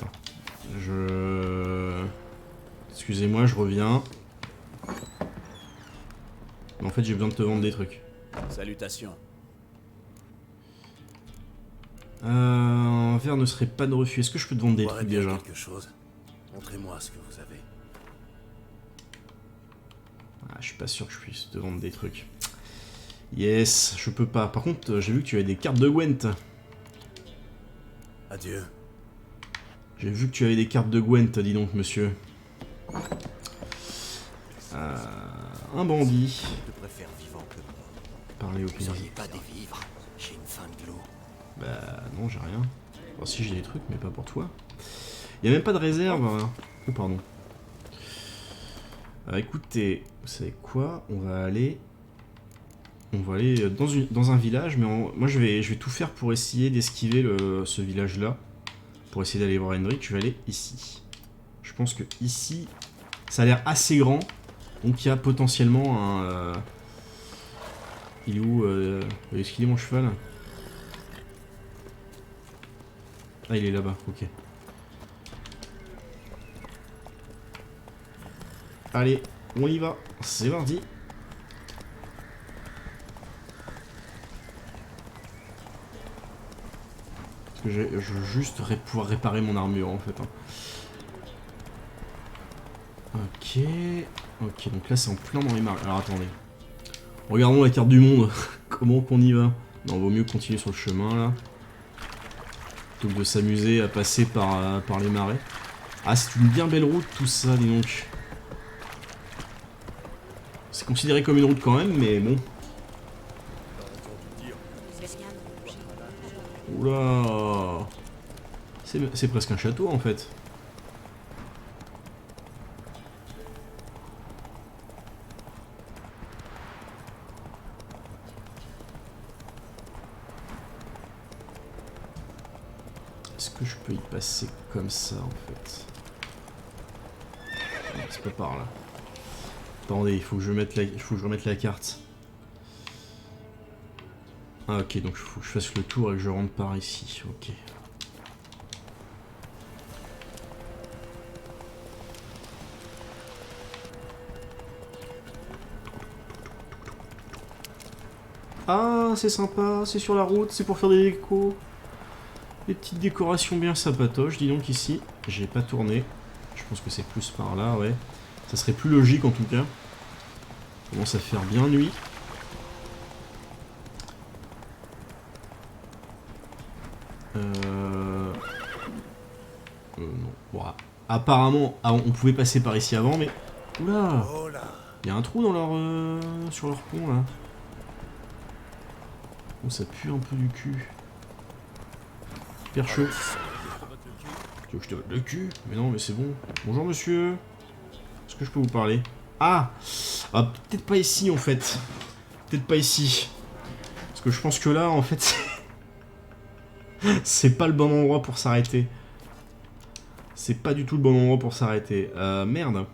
Excusez-moi, je reviens. Mais en fait, j'ai besoin de te vendre des trucs. Salutations. Un verre ne serait pas de refus. Est-ce que je peux te vendre des trucs déjà? Quelque chose. Montrez-moi ce que vous avez. Ah, je suis pas sûr que je puisse te vendre des trucs. Yes, je peux pas. Par contre, j'ai vu que tu avais des cartes de Gwent. Adieu. J'ai vu que tu avais des cartes de Gwent, dis donc, monsieur. Un bandit. Je préfère vivant que mort. Parler au Vous plaisir. auriez pas des vivres? J'ai une faim de l'eau. Bah non, j'ai rien. Bon, si j'ai des trucs, mais pas pour toi. Il y a même pas de réserve. Oh pardon. Écoutez, vous savez quoi? On va aller dans un village, mais moi je vais tout faire pour essayer d'esquiver ce village-là. Pour essayer d'aller voir Hendrik, je vais aller ici. Je pense que ici, ça a l'air assez grand. Donc il y a potentiellement un... Il est où est-ce qu'il est mon cheval? Ah, il est là-bas, ok. Allez, on y va. C'est parti. Parce que je veux juste pouvoir réparer mon armure en fait. Ok. Ok, donc là c'est en plein dans les marais. Alors attendez. Regardons la carte du monde. Comment qu'on y va? Non, vaut mieux continuer sur le chemin là. Plutôt que de s'amuser à passer par les marais. Ah, c'est une bien belle route tout ça, dis donc. C'est considéré comme une route quand même, mais bon. Oula. C'est presque un château en fait. Est-ce que je peux y passer comme ça en fait? Non, c'est pas par là. Attendez, il faut que je remette la carte. Ah ok, donc il faut que je fasse le tour et que je rentre par ici, ok. Ah, c'est sympa, c'est sur la route, c'est pour faire des décos. Des petites décorations bien sympatoches, dis donc ici. J'ai pas tourné. Je pense que c'est plus par là, ouais. Ça serait plus logique en tout cas. Ça commence à faire bien nuit. Non. Bon, apparemment, on pouvait passer par ici avant, mais... Oula! Il y a un trou dans leur... sur leur pont, là. Oh, ça pue un peu du cul. Hyper chaud. Tu veux que je te vote le cul? Mais non, mais c'est bon. Bonjour, monsieur. Est-ce que je peux vous parler? Ah! Ah, peut-être pas ici, en fait. Peut-être pas ici. Parce que je pense que là, en fait... c'est pas le bon endroit pour s'arrêter. C'est pas du tout le bon endroit pour s'arrêter. Merde.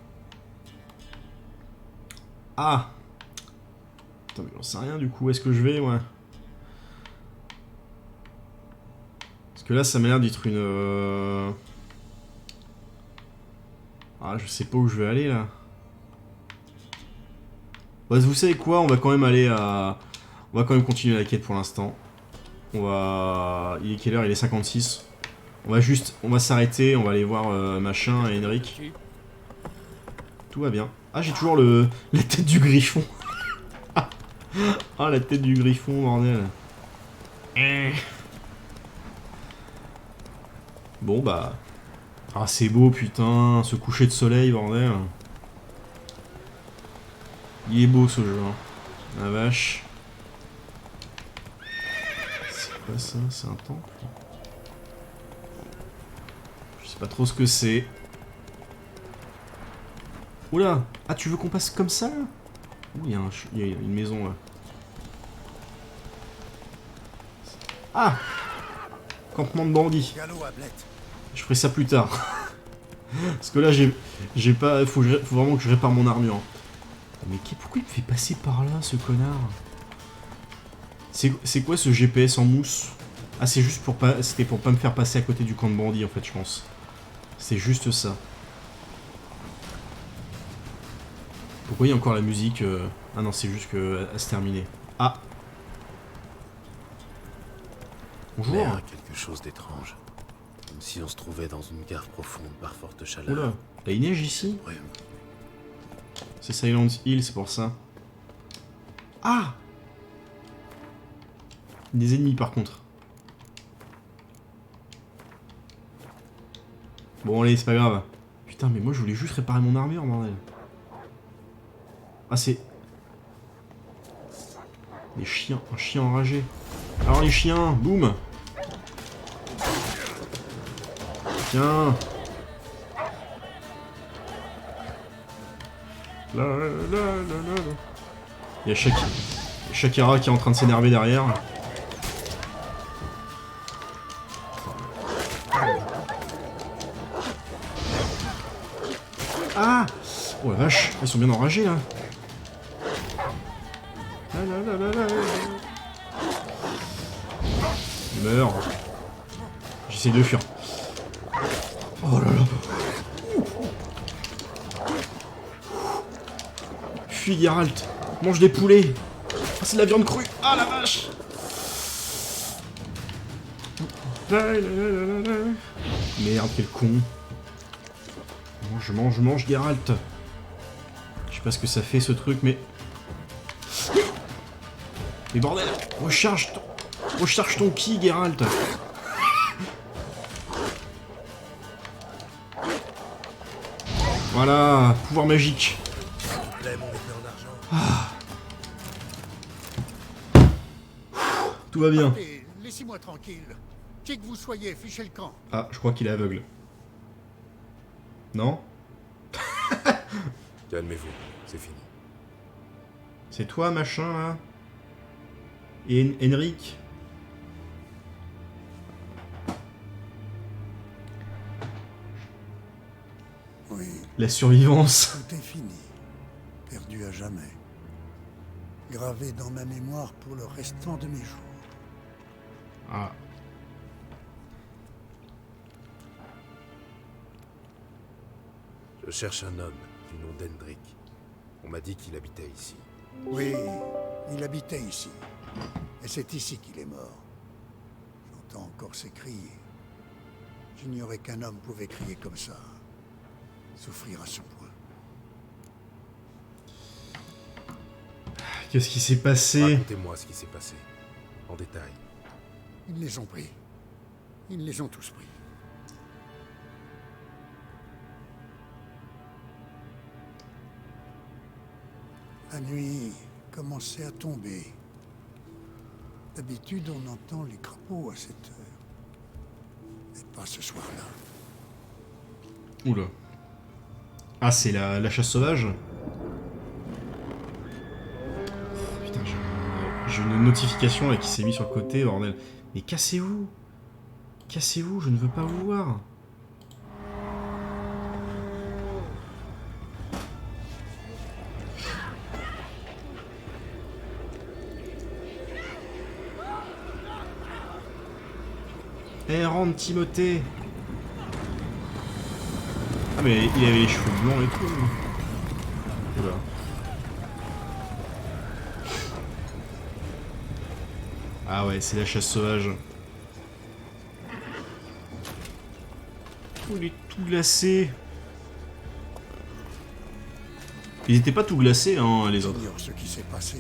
Ah! Putain, mais j'en sais rien, du coup. Est-ce que je vais, ouais? Parce que là, ça m'a l'air d'être une... Ah, je sais pas où je vais aller, là. Bah, vous savez quoi? On va quand même aller à... On va quand même continuer la quête pour l'instant. On va... Il est quelle heure? Il est 56. On va s'arrêter, on va aller voir machin et Hendrik. Tout va bien. Ah, j'ai toujours la tête du griffon. Ah, la tête du griffon, bordel. Bon bah... Ah c'est beau putain, ce coucher de soleil bordel. Il est beau ce jeu. Hein. La vache. C'est quoi ça? C'est un temple? Je sais pas trop ce que c'est. Oula! Ah tu veux qu'on passe comme ça là? Ouh, il y a une maison là. Ah! Campement de bandits. Je ferai ça plus tard. Parce que là j'ai pas... Faut vraiment que je répare mon armure. Mais pourquoi il me fait passer par là ce connard? C'est quoi ce GPS en mousse? Ah c'est juste pour pas... C'était pour pas me faire passer à côté du camp de bandits en fait je pense. C'est juste ça. Pourquoi il y a encore la musique Ah non c'est juste que elle se terminait. Ah. Bonjour. Merde, quelque chose d'étrange. Comme si on se trouvait dans une cave profonde par forte chaleur. Oula, il neige ici? C'est Silent Hill, c'est pour ça. Ah! Des ennemis par contre. Bon allez, c'est pas grave. Putain, mais moi je voulais juste réparer mon armure, bordel. Ah c'est... Des chiens, un chien enragé. Alors les chiens, boum! Tiens! Il y a Shakira qui est en train de s'énerver derrière. Ah! Oh la vache, ils sont bien enragés là. Meurs. J'essaie de fuir. Oh là là. Fuis Geralt. Mange des poulets. Ah, c'est de la viande crue. Ah la vache. Merde, quel con. Mange Geralt. Je sais pas ce que ça fait ce truc, mais... Mais bordel, recharge ton ki, Geralt. Voilà, pouvoir magique. Ah. Tout va bien. Laissez-moi tranquille. Qui que vous soyez, fichez le camp. Ah, je crois qu'il est aveugle. Non? Calmez-vous, c'est fini. C'est toi, machin, là? Et Henrik? Oui. La survivance. Tout est fini. Perdu à jamais. Gravé dans ma mémoire pour le restant de mes jours. Ah. Je cherche un homme du nom d'Hendrik. On m'a dit qu'il habitait ici. Oui, il habitait ici. Et c'est ici qu'il est mort. J'entends encore ses cris. J'ignorais qu'un homme pouvait crier comme ça. Souffrir à ce point. Qu'est-ce qui s'est passé? Racontez-moi ce qui s'est passé. En détail. Ils les ont pris. Ils les ont tous pris. La nuit commençait à tomber. D'habitude, on entend les crapauds à cette heure. Mais pas ce soir-là. Oula. Ah, c'est la chasse sauvage? Oh, putain, j'ai une notification là qui s'est mise sur le côté, bordel. Mais cassez-vous! Cassez-vous, je ne veux pas vous voir! Eh, rentre Timothée! Ah mais il avait les cheveux blancs et tout. Oula. Ah ouais, c'est la chasse sauvage. Oh, il est tout glacé. Ils étaient pas tout glacés, hein, les autres. Ce qui s'est passé.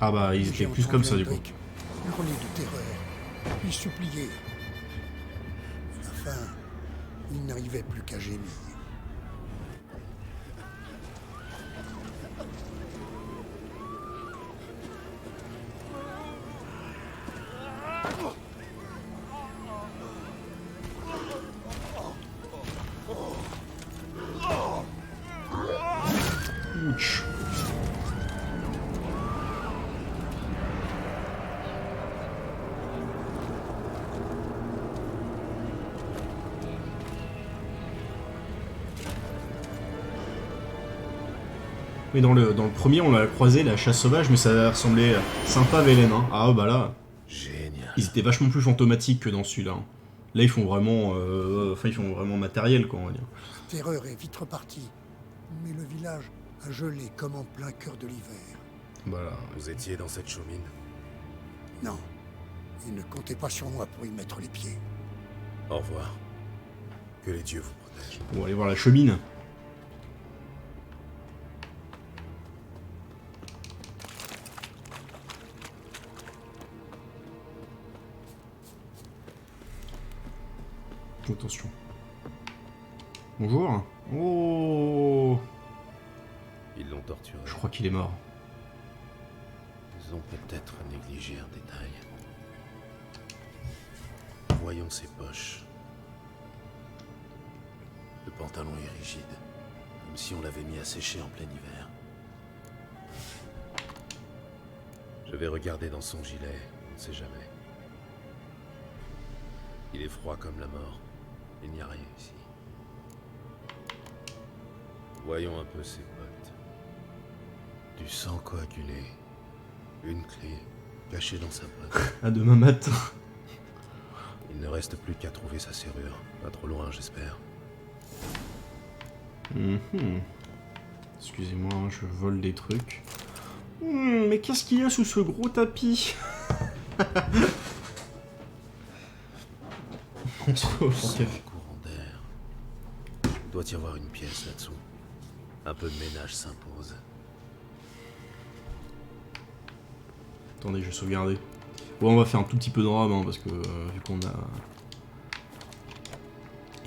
Ah bah, ils étaient plus comme ça, du coup. Hurler de terreur, puis supplier. À la fin, il n'arrivait plus qu'à gémir. Ouch. Mais dans le premier, on l'a croisé, la chasse sauvage, mais ça ressemblait sympa à Velen. Hein. Ah bah là, génial. Ils étaient vachement plus fantomatiques que dans celui-là. Hein. Là, ils font vraiment, ils font vraiment matériel, quoi, on va dire. La terreur est vite repartie, mais le village a gelé comme en plein cœur de l'hiver. Voilà. Vous étiez dans cette chaumine? Non, il ne comptait pas sur moi pour y mettre les pieds. Au revoir. Que les dieux vous protègent. On va aller voir la chaumine. Attention. Bonjour. Oh. Ils l'ont torturé. Je crois qu'il est mort. Ils ont peut-être négligé un détail. Voyons ses poches. Le pantalon est rigide, comme si on l'avait mis à sécher en plein hiver. Je vais regarder dans son gilet, on ne sait jamais. Il est froid comme la mort. Il n'y a rien ici. Voyons un peu ses bottes. Du sang coagulé. Une clé cachée dans sa botte. À demain matin. Il ne reste plus qu'à trouver sa serrure. Pas trop loin, j'espère. Excusez-moi, je vole des trucs. Mais qu'est-ce qu'il y a sous ce gros tapis? On se sent courant d'air. Il doit y avoir une pièce là-dessous. Un peu de ménage s'impose. Attendez, je vais sauvegarder. Bon, on va faire un tout petit peu de rab, hein, parce que vu qu'on a...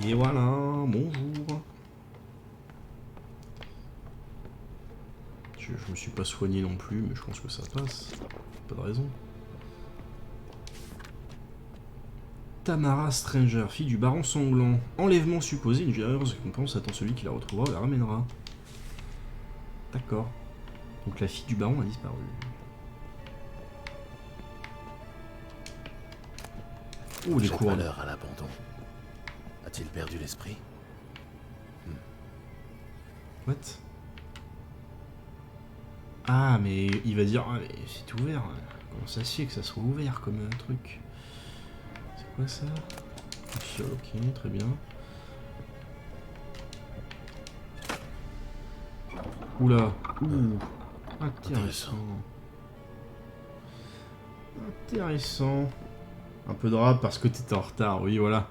Et voilà, bonjour. Je me suis pas soigné non plus, mais je pense que ça passe. Pas de raison. Tamara Stranger, fille du baron sanglant. Enlèvement supposé, une généreuse récompense attend celui qui la retrouvera, la ramènera. D'accord. Donc la fille du baron a disparu. Oh, les couronnes. À l'abandon. A-t-il perdu l'esprit? What? Ah, mais il va dire, ah, mais c'est ouvert. Comment ça se fait que ça soit ouvert comme un truc? C'est quoi ça? Fiole, ok, très bien. Oula, ouh, intéressant. Intéressant. Un peu de rap parce que t'étais en retard, oui, voilà.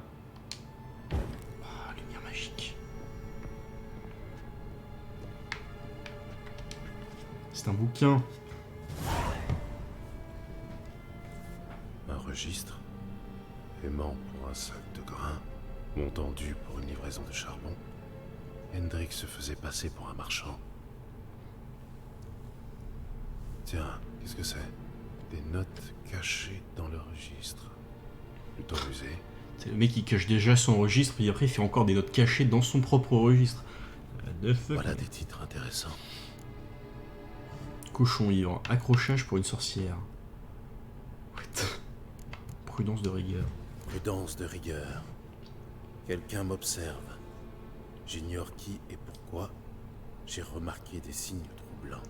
Ah, lumière magique. C'est un bouquin. Un registre. Aimant pour un sac de grains. Montant dû pour une livraison de charbon. Hendrik se faisait passer pour un marchand. Tiens, qu'est-ce que c'est? Des notes cachées dans le registre. Plutôt rusé. C'est le mec qui cache déjà son registre, puis après il fait encore des notes cachées dans son propre registre. Voilà des titres intéressants. Cochon ivre, accrochage pour une sorcière. What? Prudence de rigueur. Prudence de rigueur. Quelqu'un m'observe. J'ignore qui et pourquoi. J'ai remarqué des signes troublants.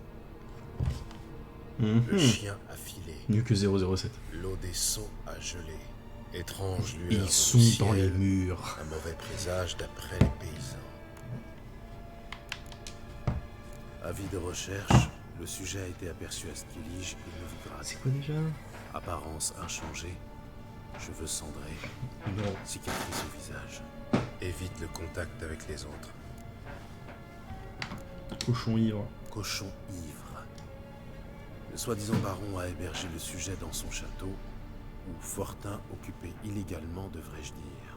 Le chien a filé. Mieux que 007. L'eau des seaux a gelé. Étrange lueur. Ils sont dans les murs. Un mauvais présage d'après les paysans. Avis de recherche, le sujet a été aperçu à Stillige et Novigrad. C'est quoi déjà? Apparence inchangée, cheveux cendrés, cicatrice au visage. Évite le contact avec les autres. Cochon ivre. Cochon ivre. Le soi-disant baron a hébergé le sujet dans son château, ou fortin occupé illégalement, devrais-je dire.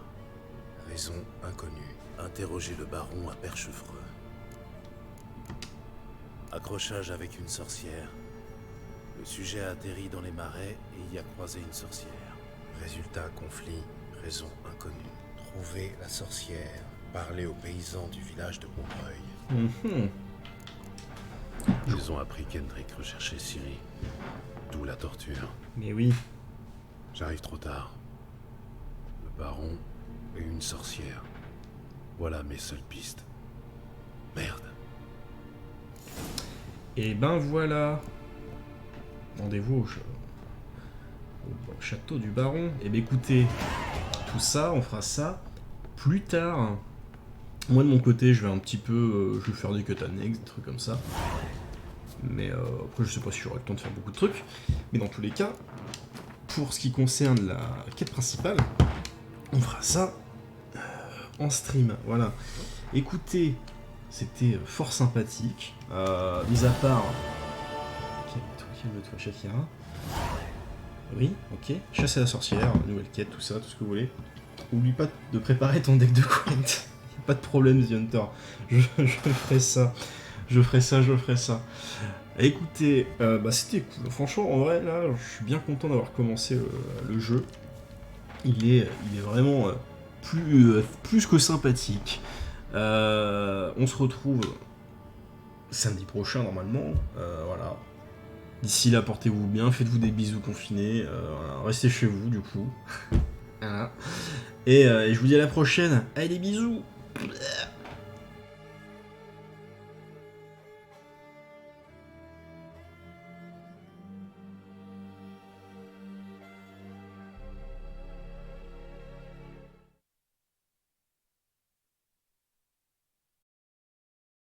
Raison inconnue. Interroger le baron à Perchefreux. Accrochage avec une sorcière. Le sujet a atterri dans les marais et y a croisé une sorcière. Résultat, conflit, raison inconnue. Trouver la sorcière. Parler aux paysans du village de Beaubreuil. Ils ont appris qu'Hendrik recherchait Ciri. D'où la torture. Mais oui. J'arrive trop tard. Le baron et une sorcière. Voilà mes seules pistes. Merde. Et ben voilà. Rendez-vous au château du baron. Et ben écoutez, tout ça, on fera ça plus tard. Moi de mon côté, je vais un petit peu, je vais faire des quêtes annexes, des trucs comme ça. Mais après, je sais pas si j'aurai le temps de faire beaucoup de trucs. Mais dans tous les cas, pour ce qui concerne la quête principale, on fera ça en stream. Voilà. Écoutez, c'était fort sympathique. Mis à part... Calme-toi, Shakira. Oui, ok. Chasse à la sorcière, nouvelle quête, tout ça, tout ce que vous voulez. Oublie pas de préparer ton deck de Gwent. Pas de problème, The Hunter. Je ferai ça. Je ferai ça. Écoutez, c'était cool. Franchement, en vrai, là, je suis bien content d'avoir commencé le jeu. Il est vraiment plus que sympathique. On se retrouve samedi prochain, normalement. Voilà. D'ici là, portez-vous bien, faites-vous des bisous confinés. Restez chez vous, du coup. Voilà. Et je vous dis à la prochaine. Allez, bisous.